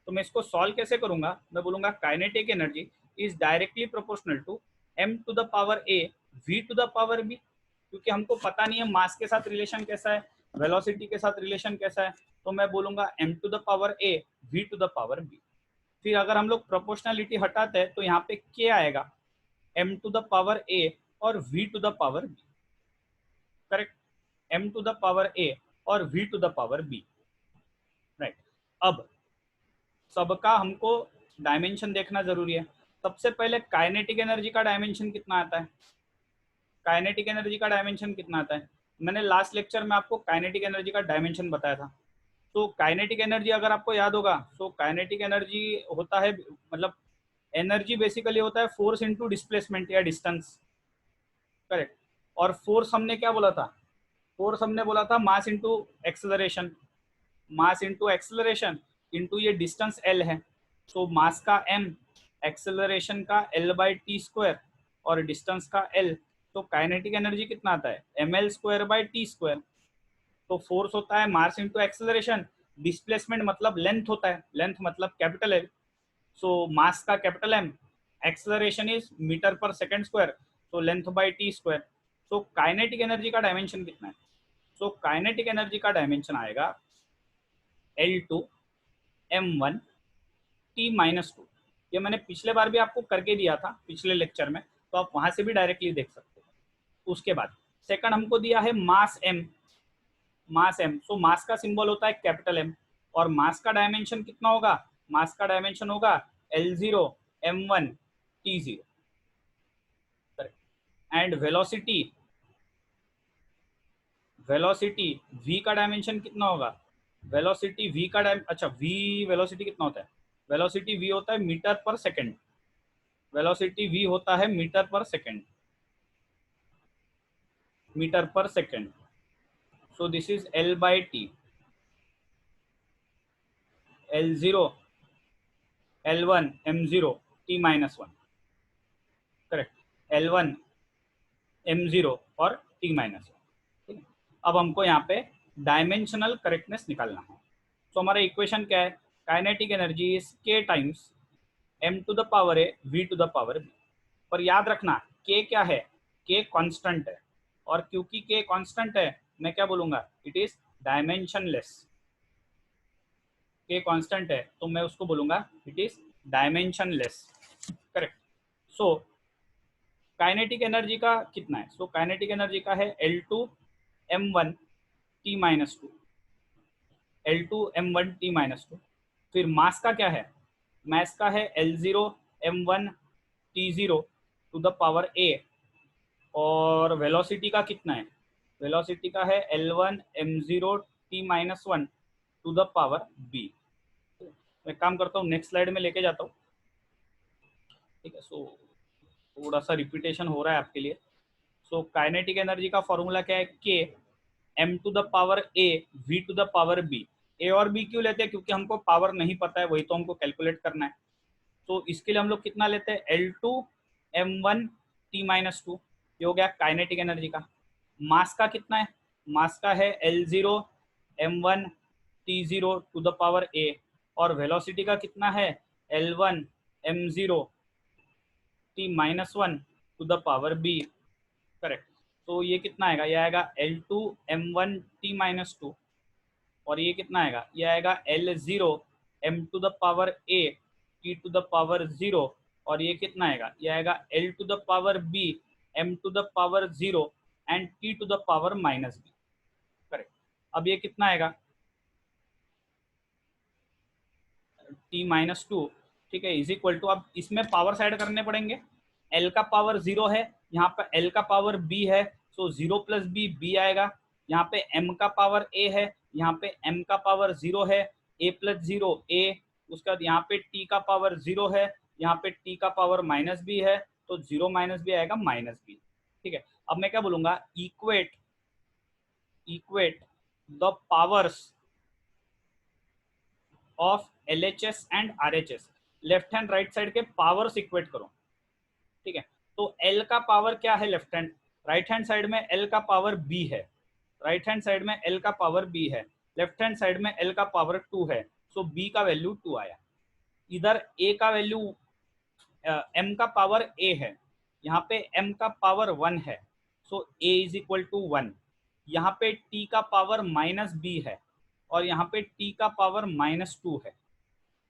तो मैं इसको सॉल्व कैसे करूंगा, मैं बोलूंगा kinetic energy is directly proportional to m to the power a v to the power b, क्योंकि हमको पता नहीं है मास के साथ रिलेशन कैसा है, वेलोसिटी के साथ रिलेशन कैसा है, तो मैं बोलूंगा m to the power a v to the power b. फिर अगर हम लोग प्रोपोर्शनलिटी हटाते हैं तो यहाँ पे k आएगा m to the power a और v to the power b, correct, m to the power a और v to the power b, right. अब सबका हमको डायमेंशन देखना जरूरी है. सबसे पहले काइनेटिक एनर्जी का डायमेंशन कितना आता है, काइनेटिक एनर्जी का डायमेंशन कितना आता है, मैंने लास्ट लेक्चर में आपको काइनेटिक एनर्जी का डायमेंशन बताया था. तो काइनेटिक एनर्जी अगर आपको याद होगा, तो काइनेटिक एनर्जी होता है, मतलब एनर्जी बेसिकली होता है फोर्स इनटू डिस्प्लेसमेंट या डिस्टेंस, करेक्ट. और फोर्स हमने क्या बोला था, फोर्स हमने बोला था मास इनटू एक्सेलरेशन, मास इनटू एक्सेलरेशन इनटू ये डिस्टेंस l है, तो मास का m, एक्सेलरेशन का l/t² और डिस्टेंस का l, तो काइनेटिक एनर्जी कितना आता है ml²/t². तो फोर्स होता है मास इनटू एक्सेलरेशन, डिस्प्लेसमेंट मतलब लेंथ होता है, लेंथ मतलब कैपिटल L, सो मास का capital M, acceleration is metre per second square, तो लेंथ/t². सो काइनेटिक एनर्जी का डायमेंशन कितना है, सो काइनेटिक एनर्जी का डायमेंशन आएगा L2 m1 t-2. ये मैंने पिछले बार भी आपको करके दिया था पिछले लेक्चर में, तो आप वहां से भी डायरेक्टली देख सकते हो. उसके बाद सेकंड हमको दिया है मास m, मास m, सो मास का सिंबल होता है कैपिटल M, और मास का डायमेंशन कितना होगा, मास का डायमेंशन होगा L0 m1 t0, and velocity, velocity v का डायमेंशन कितना होगा, वेलोसिटी v का अच्छा v वेलोसिटी कितना होता है, वेलोसिटी v होता है मीटर पर सेकंड, वेलोसिटी v होता है मीटर पर सेकंड, मीटर पर second. So this is l/t, L0 L1 m0 t-1, correct, L1 m0 और t-1. ठीक है, अब हमको यहाँ पे डायमेंशनल करेक्टनेस निकालना है. तो हमारा इक्वेशन क्या है, kinetic energy is k times m to the power a v to the power b. पर याद रखना k क्या है, k कांस्टेंट है, और क्योंकि k कांस्टेंट है मैं क्या बोलूंगा, it is dimensionless. k constant है तो मैं उसको बोलूंगा it is dimensionless, correct. So kinetic energy का कितना है, सो काइनेटिक एनर्जी का है L2 m1 t-2, L2 m1 t-2. फिर मास का क्या है, मास का है L0 m1 t0 to the power a, और वेलोसिटी का कितना है, वेलोसिटी का है L1 m0 t-1 to the power b. मैं काम करता हूँ नेक्स्ट स्लाइड में लेके जाता हूँ, ठीक है. सो थोड़ा सा रिपीटेशन हो रहा है आपके लिए. सो काइनेटिक एनर्जी का फॉर्मूला क्या है, k m to the power a v to the power b. a और b क्यों लेते हैं, क्योंकि हमको पावर नहीं पता है, वही तो हमको कैलकुलेट करना है. तो इसके लिए हम लोग कितना लेते हैं, L2 m1 t-2, ये हो गया काइनेटिक एनर्जी का. मास का कितना है, मास का है L0 m1 t0 to the power a, और वेलोसिटी का कितना है L1 m0 t-1 to the power b, correct. तो ये कितना आएगा, ये आएगा L2 m1 t-2, और ये कितना आएगा, ये आएगा L0 m to the power a t to the power 0, और ये कितना आएगा, ये आएगा L to the power b m to the power 0 and t to the power -b, correct. अब ये कितना आएगा t-2, ठीक है, इज इक्वल टू, अब इसमें पावर साइड करने पड़ेंगे. L का पावर 0 है, यहाँ पे L का पावर b है, सो 0 + b b आएगा. यहाँ पे m का पावर a है, यहाँ पे m का पावर 0 है, a + 0 a, उसके बाद यहाँ पे t का पावर 0 है, यहाँ पे t का पावर -b है, तो 0 -b आएगा -b। ठीक है, अब मैं क्या बोलूंगा, equate the powers of LHS and RHS, left hand right side के पावर्स इक्वेट करो। ठीक है, तो L का पावर क्या है left hand, right hand side में L का पावर B है, राइट हैंड साइड में L का पावर B है, लेफ्ट हैंड साइड में L का पावर 2 है, सो B का वैल्यू 2 आया। इधर A का वैल्यू M का पावर A है, यहाँ पे M का पावर 1 है, सो A इज इक्वल टू 1। यहाँ पे T का पावर -B है और यहाँ पे T का पावर -2 है,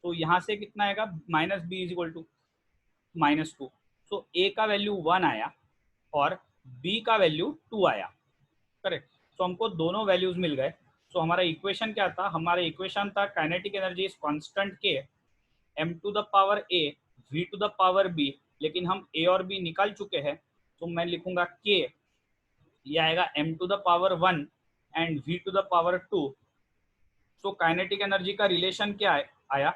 तो यहाँ से कितना आएगा, -B is equal to -2। So A का वैल्यू 1 आया और B का वैल्यू 2 आया। करेक्ट, तो हमको दोनों वैल्यूज मिल गए। सो हमारा इक्वेशन क्या था, हमारा इक्वेशन था kinetic energy is constant K m to the power A v to the power B, लेकिन हम A और B निकाल चुके हैं, तो मैं लिखूंगा K, ये आएगा m to the power 1 and v to the power 2। So kinetic energy का रिलेशन क्या आया,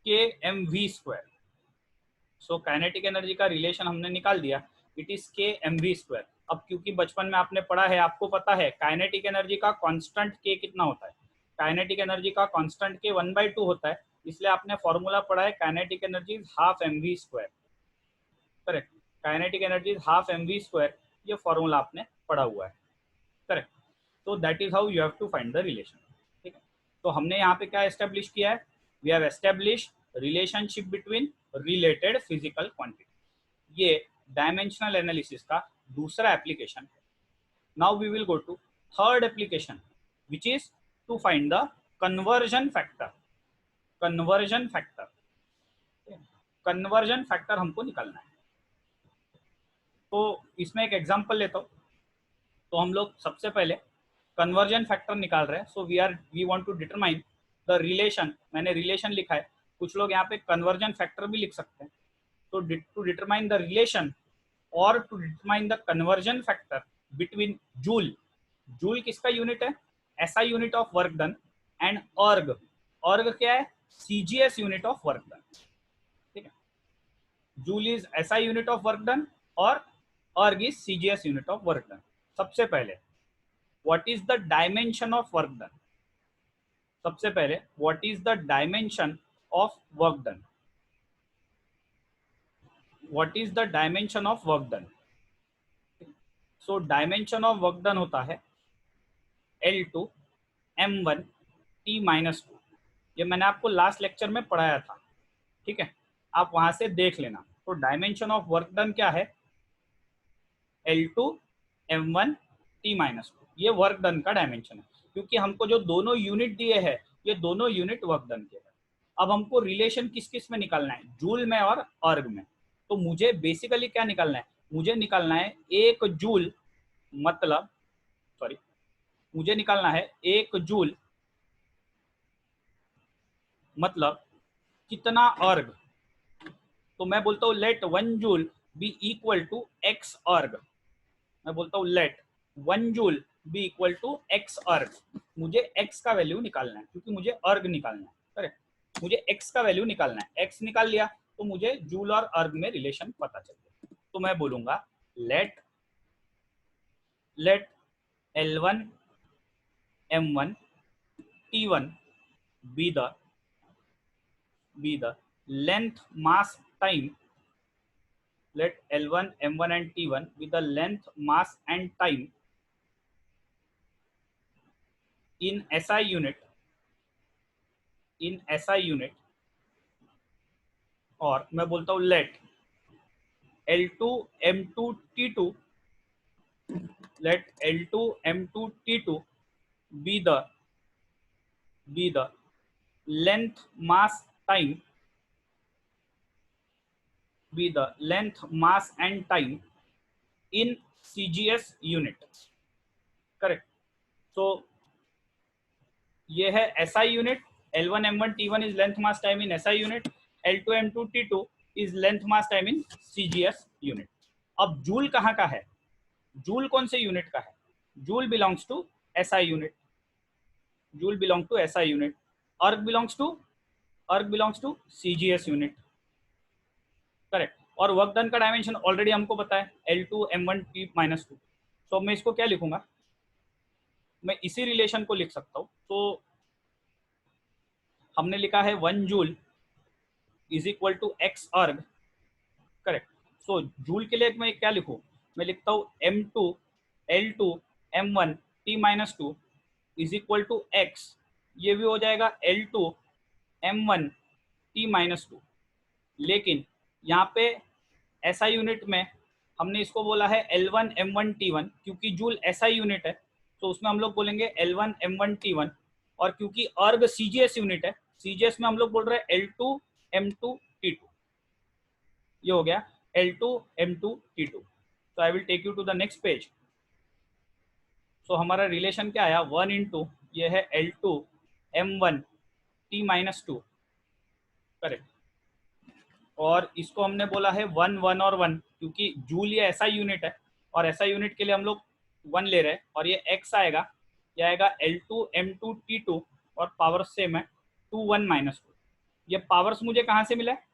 K mv square. So kinetic energy का रिलेशन हमने निकाल दिया, it is K mv square. अब क्योंकि बचपन में आपने पढ़ा है, आपको पता है काइनेटिक एनर्जी का कांस्टेंट K कितना होता है, काइनेटिक एनर्जी का कांस्टेंट K 1/2 होता है, इसलिए आपने फॉर्मूला पढ़ा है kinetic energy is half mv square. Correct, kinetic energy is half mv square, ये फॉर्मूला आपने पढ़ा हुआ है। करेक्ट, तो that is how you have to find the relation. ठीक है, तो हमने यहाँ पे क्या एस्टेब्लिश किया है, we have establish relationship between related physical quantity. ये डायमेंशनल एनालिसिस का दूसरा एप्लीकेशन है। Now we will go to third application which is to find the conversion factor. Conversion factor, conversion factor हमको निकालना है। तो इसमें एक एग्जांपल लेता हूँ। तो हम लोग सबसे पहले कन्वर्जन फैक्टर निकाल रहे हैं, so we want to determine the relation. मैंने रिलेशन लिखा है, कुछ लोग यहाँ पे कन्वर्जन फैक्टर भी लिख सकते हैं। तो टू डिटरमाइन द रिलेशन और to determine the conversion factor between joule, joule किसका यूनिट है, SI unit of work done, and erg, erg क्या है, CGS unit of work done. ठीक है, joule is SI unit of work done और erg is CGS unit of work done. सबसे पहले what is the dimension of work done, सबसे पहले what is the dimension of work done, what is the dimension of work done. So dimension of work done होता है L2 m1 t-2। ये मैंने आपको last lecture में पढ़ाया था, ठीक है, आप वहां से देख लेना। तो डायमेंशन ऑफ वर्क डन क्या है, L2 m1 t-2, ये वर्क डन का डायमेंशन है। क्योंकि हमको जो दोनों यूनिट दिए हैं, ये दोनों यूनिट वर्क डन के हैं। अब हमको रिलेशन किस किस में निकालना है, जूल में और अर्ग में। तो मुझे बेसिकली क्या निकालना है, मुझे निकालना है एक जूल, मतलब सॉरी, मुझे निकालना है एक जूल मतलब कितना अर्ग। तो मैं बोलता हूँ let 1 joule be equal to x erg, मैं बोलता हूँ let 1 joule be equal to x erg. मुझे x का वैल्यू निकालना है, क्योंकि मुझे अर्ग निकालना है। करेक्ट, मुझे x का वैल्यू निकालना है, x निकाल लिया तो मुझे जूल और अर्ग में रिलेशन पता चल गया। तो मैं बोलूंगा लेट L1 m1 t1 be the length mass time, let L1 m1 and t1 be the length mass and time in SI unit, in SI unit। और मैं बोलता हूँ let L2 m2 t2, let L2 m2 t2 be the length mass time, be the length mass and time in CGS unit। Correct, so ये है SI unit, L1 m1 t1 is length mass time in SI unit, L2 m2 t2 is length mass time in CGS unit। अब joule कहाँ का है, joule कौन से unit का है, joule belongs to SI unit, joule belong to SI unit, erg belongs to erg belongs to CGS unit, correct. और work done का डायमेंशन ऑलरेडी हमको पता है L2 M1 T-2। तो मैं इसको क्या लिखूंगा, मैं इसी रिलेशन को लिख सकता हूँ। तो हमने लिखा है 1 joule is equal to x erg, correct. So joule के लिए मैं क्या लिखूं, मैं लिखता हूँ M2 L2 M1 T-2 is equal to x, ये भी हो जाएगा L2 M1 T-2। लेकिन यहाँ पे SI यूनिट में हमने इसको बोला है L1 M1 T1, क्योंकि जूल SI यूनिट है तो उसमें हम लोग बोलेंगे L1 M1 T1। और क्योंकि अर्ग CGS यूनिट है, CGS में हम लोग बोल रहे हैं L2 M2 T2। ये हो गया L2 M2 T2। तो I will take you to the next page. So हमारा रिलेशन क्या आया, 1 इंटू ये है L2 M1 T-2, करेक्ट। और इसको हमने बोला है 1 1 और 1, क्योंकि जूल ये SI यूनिट है और SI यूनिट के लिए हम लोग 1 ले रहे हैं। और ये x आएगा, ये आएगा L2 M2 T2 और पावर सेम है 2 1 -2। ये पावर्स मुझे कहाँ से मिला है,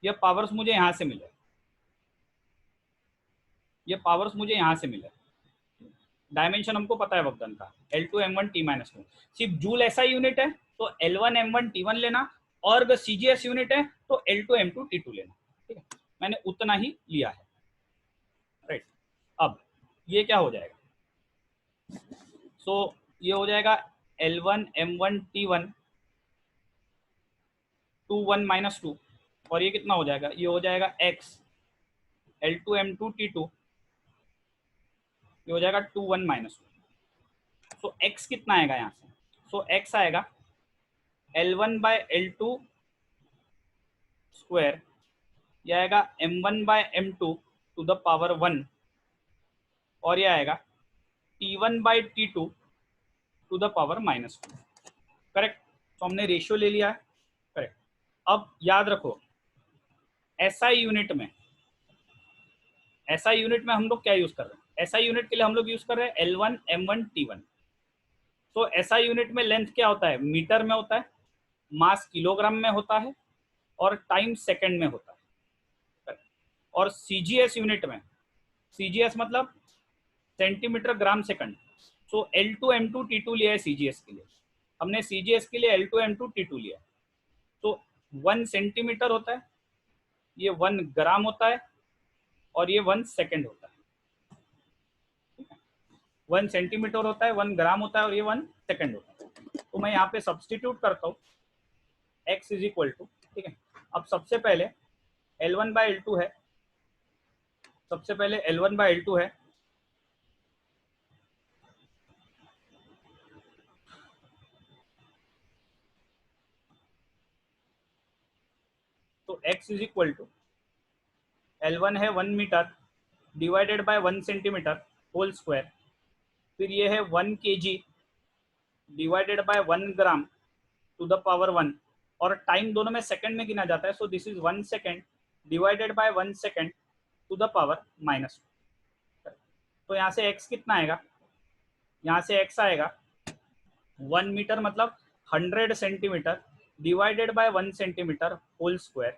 ये पावर्स मुझे यहाँ से मिला है, ये पावर्स मुझे यहाँ से मिला है। डायमेंशन हमको पता है वर्क डन का L2 M1 T-2। सिर्फ जूल SI यूनिट है तो L1 M1 T1 लेना, और अगर CGS यूनिट है तो L2 M2 T2 लेना, ठीक है। मैंने उतना ही लिया है, राइट। अब ये क्या हो जाएगा, सो ये हो जाएगा L1 M1 T1 2 1 -2, और ये कितना हो जाएगा, ये हो जाएगा x L2 M2 T2, ये हो जाएगा 2 1 -2। सो x कितना आएगा यहाँ से, सो x आएगा L1 बाय L2 स्क्वायर, ये आएगा M1 by M2 to the power 1, और ये आएगा T1 by T2 to the power -2, correct. तो हमने रेशियो ले लिया है, करेक्ट। अब याद रखो SI यूनिट में, SI यूनिट में हम लोग क्या यूज कर रहे हैं, SI यूनिट के लिए हम लोग यूज कर रहे हैं L1 M1 T1। तो SI यूनिट में लेंथ क्या होता है, मीटर में होता है, मास किलोग्राम में होता है, और टाइम सेकंड में होता है। और CGS यूनिट में, CGS मतलब सेंटीमीटर ग्राम सेकंड। सो L2 M2 T2 लिया है CGS के लिए, हमने CGS के लिए L2 M2 T2 लिया। तो 1 सेंटीमीटर होता है, ये 1 ग्राम होता है, और ये 1 सेकंड होता है। 1 सेंटीमीटर होता है, 1 ग्राम होता है, और ये 1 सेकंड होता है। तो मैं यहाँ पे सब्सटीट्यूट करता हूँ x इज इक्वल टू, ठीक है। अब सबसे पहले L1 बाय L2 है, सबसे पहले L1 बाय L2 है, तो x is equal to L1 है 1 metre divided by 1 centimetre whole square, फिर ये है 1 kg divided by 1 gram to the power 1, और टाइम दोनों में सेकंड में गिना जाता है। So this is 1 second divided by 1 second to the power -2। तो यहाँ से x कितना आएगा, यहाँ से x आएगा 1 मीटर मतलब 100 centimetre divided by 1 centimetre whole square,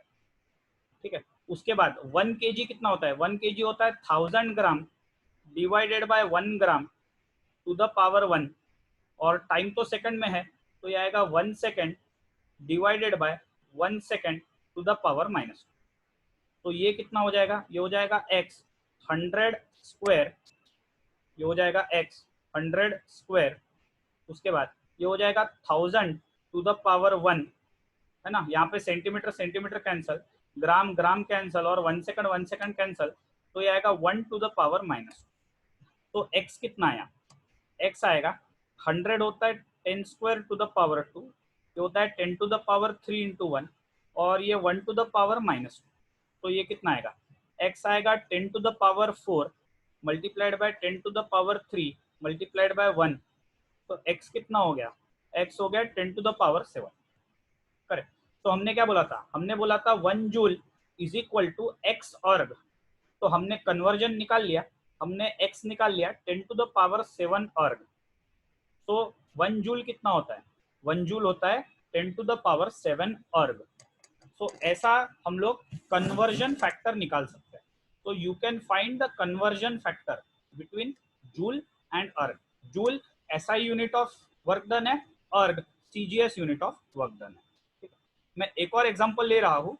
ठीक है। उसके बाद 1 kg कितना होता है, 1 kg होता है 1000 gram divided by 1 gram to the power 1, और टाइम तो सेकंड में है तो ये आएगा 1 second divided by 1 second to the power -2। तो ये कितना हो जाएगा, ये हो जाएगा x 100 स्क्वायर, ये हो जाएगा x 100 स्क्वायर। उसके बाद ये हो जाएगा 1000 टू द पावर 1, है ना। यहाँ पे सेंटीमीटर सेंटीमीटर कैंसल, ग्राम ग्राम कैंसल, और 1 सेकंड कैंसल, तो ये आएगा 1 टू द पावर -2। तो x कितना आया, x आएगा 100 होता है 10 स्क्वायर टू द पावर 2, ये होता है 10 टू द पावर 3 इंटू 1, और ये 1 टू द पावर -2। तो ये कितना आएगा, x आएगा 10 to the power 4 multiplied by 10 to the power 3 multiplied by 1। तो x कितना हो गया, x हो गया 10 टू द पावर 7, करेक्ट। तो हमने क्या बोला था, हमने बोला था 1 joule is equal to x erg. तो हमने कन्वर्जन निकाल लिया, हमने x निकाल लिया 10 टू द पावर 7 अर्ग। तो 1 जूल कितना होता है, 1 जूल होता है 10 to the power 7 अर्ग। सो ऐसा हम लोग कन्वर्जन फैक्टर निकाल सकते हैं। तो you can find the conversion factor between joule and erg. Joule SI unit of work done है, erg CGS unit of work done है। ठीक है, मैं एक और एग्जांपल ले रहा हूँ।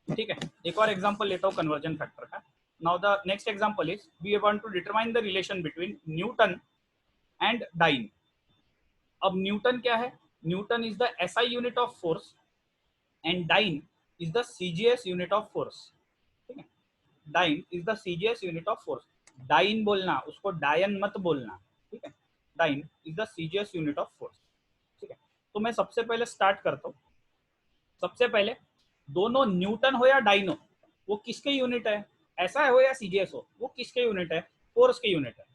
ठीक है, एक और एग्जांपल लेता हूँ कन्वर्जन फैक्टर का। Now the next example is we want to determine the relation between newton and dyne. अब न्यूटन क्या है? Newton is the SI unit of force and dyne is the CGS unit of force. ठीक है, dyne is the CGS unit of force. Dyne बोलना, उसको डायन मत बोलना। ठीक है, dyne is the CGS unit of force. ठीक है, तो मैं सबसे पहले स्टार्ट करता हूँ। सबसे पहले दोनों न्यूटन हो या डाइन हो, वो किसके यूनिट है? ऐसा हो या सीजीएस हो, वो किसके यूनिट है? फोर्स के यूनिट है।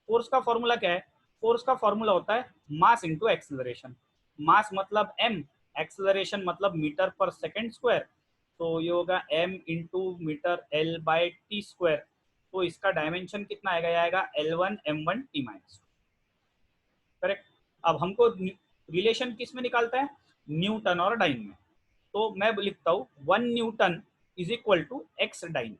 फोर्स का फॉर्मूला क्या है? फोर्स का फॉर्मूला होता है मास इंटू एक्सेलरेशन। मास मतलब m, एक्सेलरेशन मतलब मीटर पर सेकेंड स्क्वायर। तो ये होगा m into metre l by T square. तो इसका डायमेंशन कितना आएगा? ये आएगा L1 M1 T minus. Correct. अब हमको रिलेशन किस में निकालता है? न्यूटन और डाइन में। तो मैं लिखता हूँ 1 newton is equal to x dyne.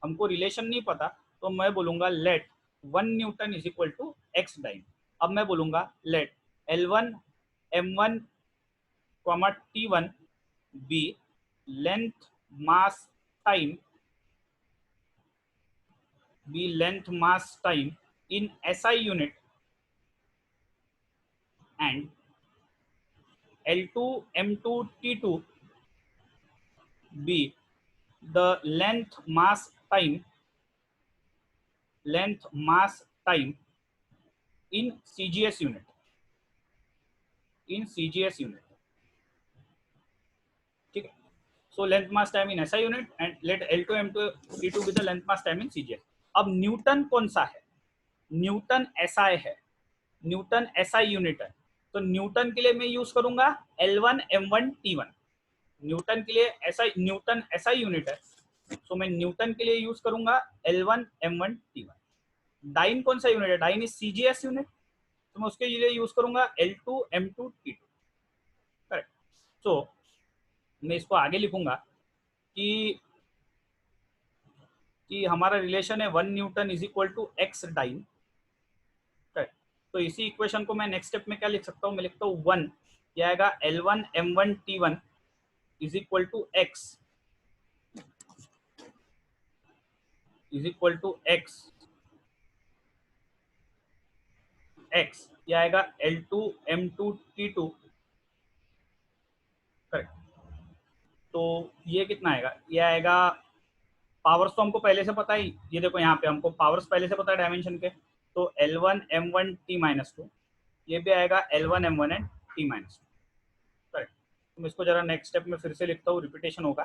हमको रिलेशन नहीं पता, तो मैं बोलूंगा let 1 newton is equal to x dyne. अब मैं बोलूंगा लेट L1 M1 T1 be length mass time, be length mass time in SI unit and L2 M2 T2 be the length mass time in CGS unit, in CGS unit. ठीक है, so length mass time in SI unit and let L2 M2 T2 be the length mass time in CGS. अब Newton कौन सा है? Newton SI है, Newton SI unit है। तो Newton के लिए मैं यूज करूंगा L1 M1 T1। न्यूटन के लिए SI, न्यूटन SI यूनिट है, तो मैं न्यूटन के लिए यूज करूंगा L1 M1 T1। डाइन कौन सा यूनिट है? डाइन इज सीजीएस यूनिट, तो मैं उसके लिए यूज करूंगा L2 M2 T2। करेक्ट। सो मैं इसको आगे लिखूंगा कि हमारा रिलेशन है 1 newton is equal to x dyne. Correct. तो इसी इक्वेशन को मैं नेक्स्ट स्टेप में क्या लिख सकता हूँ? मैं लिखता हूँ 1, यह आएगा L1 M1 T1 is equal to x, is equal to x, x यह आएगा L2 M2 T2। करेक्ट। तो ये कितना आएगा? ये आएगा, पावर्स तो हमको पहले से पता ही, ये देखो यहाँ पे हमको पावर्स पहले से पता है डायमेंशन के। तो L1 M1 T माइनस 2, ये भी आएगा L1 M1 and T minus 2। Correct. तो मैं इसको जरा नेक्स्ट स्टेप में फिर से लिखता हूँ, रिपीटेशन होगा।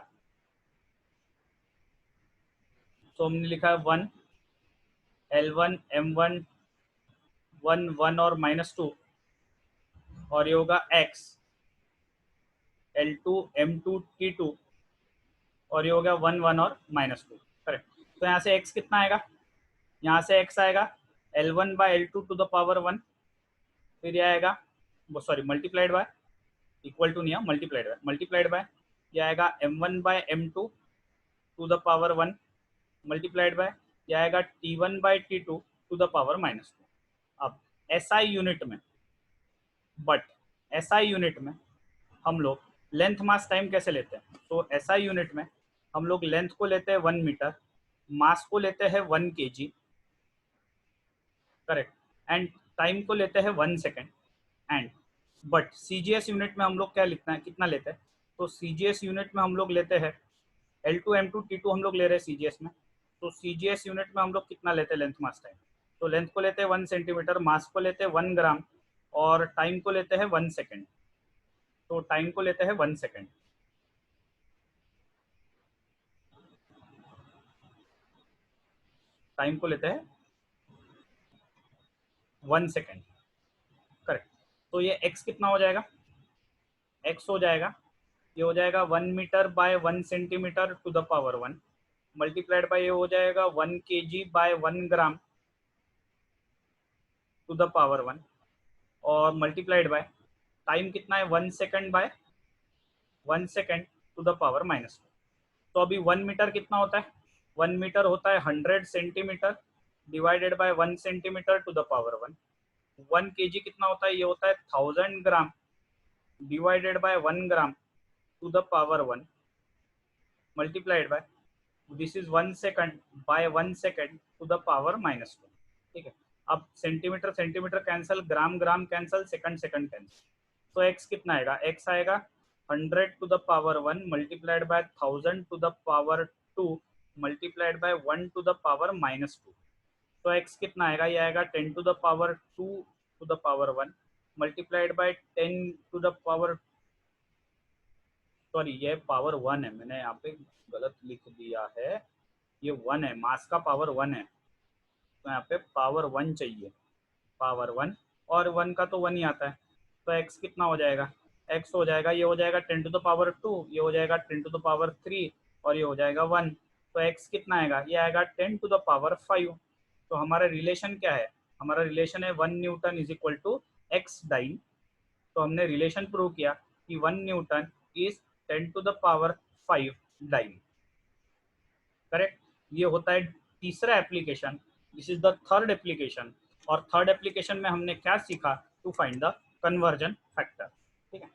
तो हमने लिखा है 1 L1 M1 1 1 और -2, और ये होगा x L2 M2 T2, और ये हो गया 1 1 और -2। करेक्ट। तो यहाँ से x कितना आएगा? यहाँ से x आएगा L1 bye L2 to the power 1, फिर ये आएगा, sorry multiplied by, equal to नहीं है, मल्टीप्लाइड बाय, ये आएगा M1 by M2 to the power 1, multiplied by, ये आएगा T1 by T2 to the power -2। अब SI यूनिट में, बट SI यूनिट में हम लोग लेंथ मास टाइम कैसे लेते हैं? तो SI यूनिट में हम लोग लेंथ को लेते हैं 1 मीटर, मास को लेते हैं 1 kg। करेक्ट। एंड टाइम को लेते हैं 1 second. And but CGS unit में हम लोग क्या लिखना है, कितना लेते हैं? तो CGS यूनिट में हम लोग लेते हैं L2 M2 T2 हम लोग ले रहे हैं CGS में। तो CGS यूनिट में हम लोग कितना लेते हैं लेंथ मास टाइम? तो लेंथ को लेते हैं 1 सेंटीमीटर, मास को लेते हैं 1 ग्राम, और टाइम को लेते हैं 1 सेकेंड। तो टाइम को लेते हैं 1 सेकेंड, टाइम को लेते हैं 1 सेकेंड। करेक्ट। तो ये x कितना हो जाएगा? x हो जाएगा, ये हो जाएगा 1 metre by 1 centimetre to the power 1, multiplied by ये हो जाएगा 1 kg by 1 gram to the power 1, और मल्टीप्लाइड बाय टाइम कितना है 1 second by 1 second to the power -2। तो अभी 1 मीटर कितना होता है, 1 मीटर होता है 100 centimetre divided by 1 centimetre to the power 1। 1 kg कितना होता है, ये होता है 1000 gram divided by 1 gram to the power 1 multiplied by this is 1 second by 1 second to the power -2। ठीक है, अब centimetre centimetre cancel, gram gram cancel, second second cancel. तो x कितना आएगा, x आएगा 100 to the power 1 multiplied by 1000 to the power 2 multiplied by 1 to the power -2। तो x कितना आएगा, ये आएगा 10 to the power 2 to the power 1 multiplied by 10 to the power, sorry ये पावर 1 है, मैंने यहाँ पे गलत लिख दिया है, ये 1 है, मास का पावर 1 है, तो यहाँ पे पावर 1 चाहिए, पावर 1, और 1 का तो 1 ही आता है। तो x कितना हो जाएगा, x हो जाएगा, ये हो जाएगा 10 टू द पावर 2, ये हो जाएगा 10 टू द पावर 3 और ये हो जाएगा 1। तो x कितना आएगा, ये आएगा 10 टू द पावर 5। तो हमारा रिलेशन क्या है, हमारा रिलेशन है 1 newton is equal to x dyne. तो हमने रिलेशन प्रूव किया कि 1 newton is 10 to the power 5 dyne. Correct, ये होता है तीसरा application, this is the third application. और थर्ड एप्लीकेशन में हमने क्या सीखा, to find the conversion factor. ठीक है,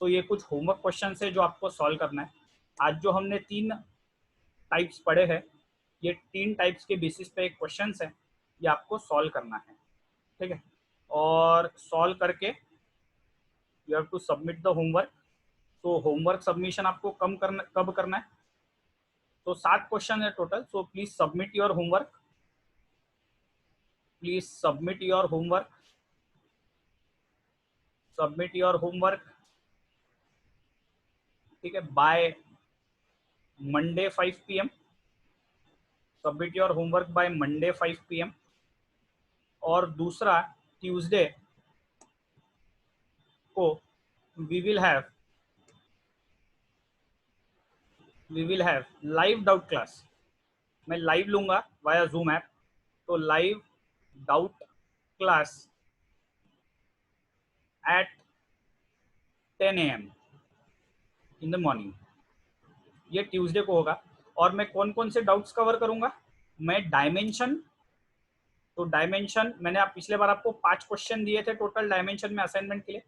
तो ये कुछ होमवर्क क्वेश्चन है जो आपको सॉल्व करना है। आज जो हमने 3 टाइप्स पढ़े हैं, ये 3 टाइप्स के बेसिस पे एक क्वेश्चन है, ये आपको सॉल्व करना है। ठीक है, और सॉल्व करके you have to submit the homework. तो होमवर्क सबमिशन आपको कब करना है, तो 7 क्वेश्चन है total. So please submit your homework, please submit your homework, submit your homework. ठीक है, by Monday 5 PM, submit your homework by Monday 5 PM। और दूसरा, ट्यूसडे को we will have live doubt class. मैं लाइव लूंगा via Zoom app, तो live doubt class at 10 AM in the morning, ये Tuesday को होगा। और मैं कौन कौन से डाउट्स कवर करूंगा, मैं डायमेंशन, तो डायमेंशन मैंने आप पिछले बार आपको 5 क्वेश्चन दिए थे टोटल डायमेंशन में असाइनमेंट के लिए,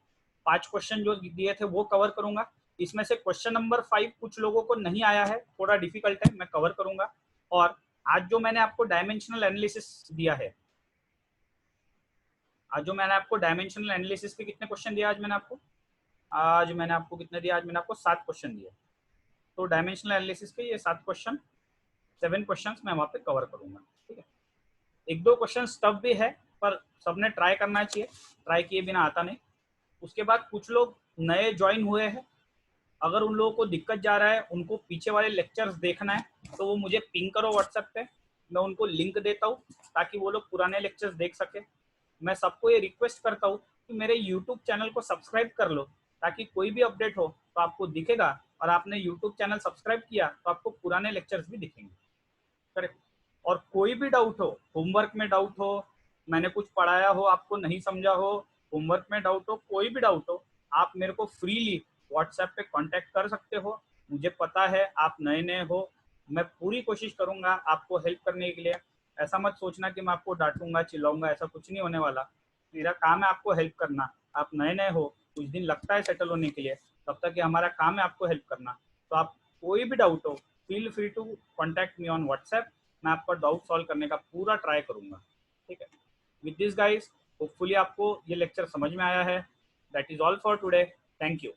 5 क्वेश्चन जो दिए थे वो कवर करूंगा। इसमें से क्वेश्चन नंबर 5 कुछ लोगों को नहीं आया है, थोड़ा डिफिकल्ट है, मैं कवर करूंगा। और आज जो मैंने आपको डायमेंशनल एनालिसिस दिया है, आज जो मैंने आपको डायमेंशनल एनालिसिस के कितने क्वेश्चन दिया, आज मैंने आपको कितने दिया, आज मैंने आपको 7 क्वेश्चन दिए। तो डायमेंशनल एनालिसिस के ये 7 क्वेश्चन, 7 क्वेश्चन मैं वहाँ पे कवर करूंगा। ठीक है, 1-2 क्वेश्चन टफ भी है, पर सबने ट्राई करना चाहिए, ट्राई किए बिना आता नहीं। उसके बाद कुछ लोग नए ज्वाइन हुए हैं, अगर उन लोगों को दिक्कत जा रहा है, उनको पीछे वाले लेक्चर्स देखना है, तो वो मुझे पिंग करो व्हाट्सएप पे, मैं उनको लिंक देता हूँ ताकि वो लोग पुराने लेक्चर्स देख सके। मैं सबको ये रिक्वेस्ट करता हूँ कि मेरे यूट्यूब चैनल को सब्सक्राइब कर लो, ताकि कोई भी अपडेट हो तो आपको दिखेगा, और आपने यूट्यूब चैनल सब्सक्राइब किया तो आपको पुराने लेक्चर्स भी दिखेंगे। करेक्ट, और कोई भी डाउट हो, होमवर्क में डाउट हो, मैंने कुछ पढ़ाया हो आपको नहीं समझा हो, होमवर्क में डाउट हो, कोई भी डाउट हो, आप मेरे को फ्रीली व्हाट्सएप पे कांटेक्ट कर सकते हो। मुझे पता है आप नए नए हो, मैं पूरी कोशिश करूंगा आपको हेल्प करने के लिए। ऐसा मत सोचना कि मैं आपको डांटूंगा चिल्लाऊंगा, ऐसा कुछ नहीं होने वाला। मेरा काम है आपको हेल्प करना। आप नए नए हो, कुछ दिन लगता है सेटल होने के लिए, तब तक कि हमारा काम है आपको हेल्प करना। तो आप कोई भी डाउट हो, feel free to contact me on WhatsApp, मैं आपका डाउट सॉल्व करने का पूरा ट्राई करूंगा। ठीक है, विद दिस गाइस, होपफुली आपको ये लेक्चर समझ में आया है। That is all for today, thank you.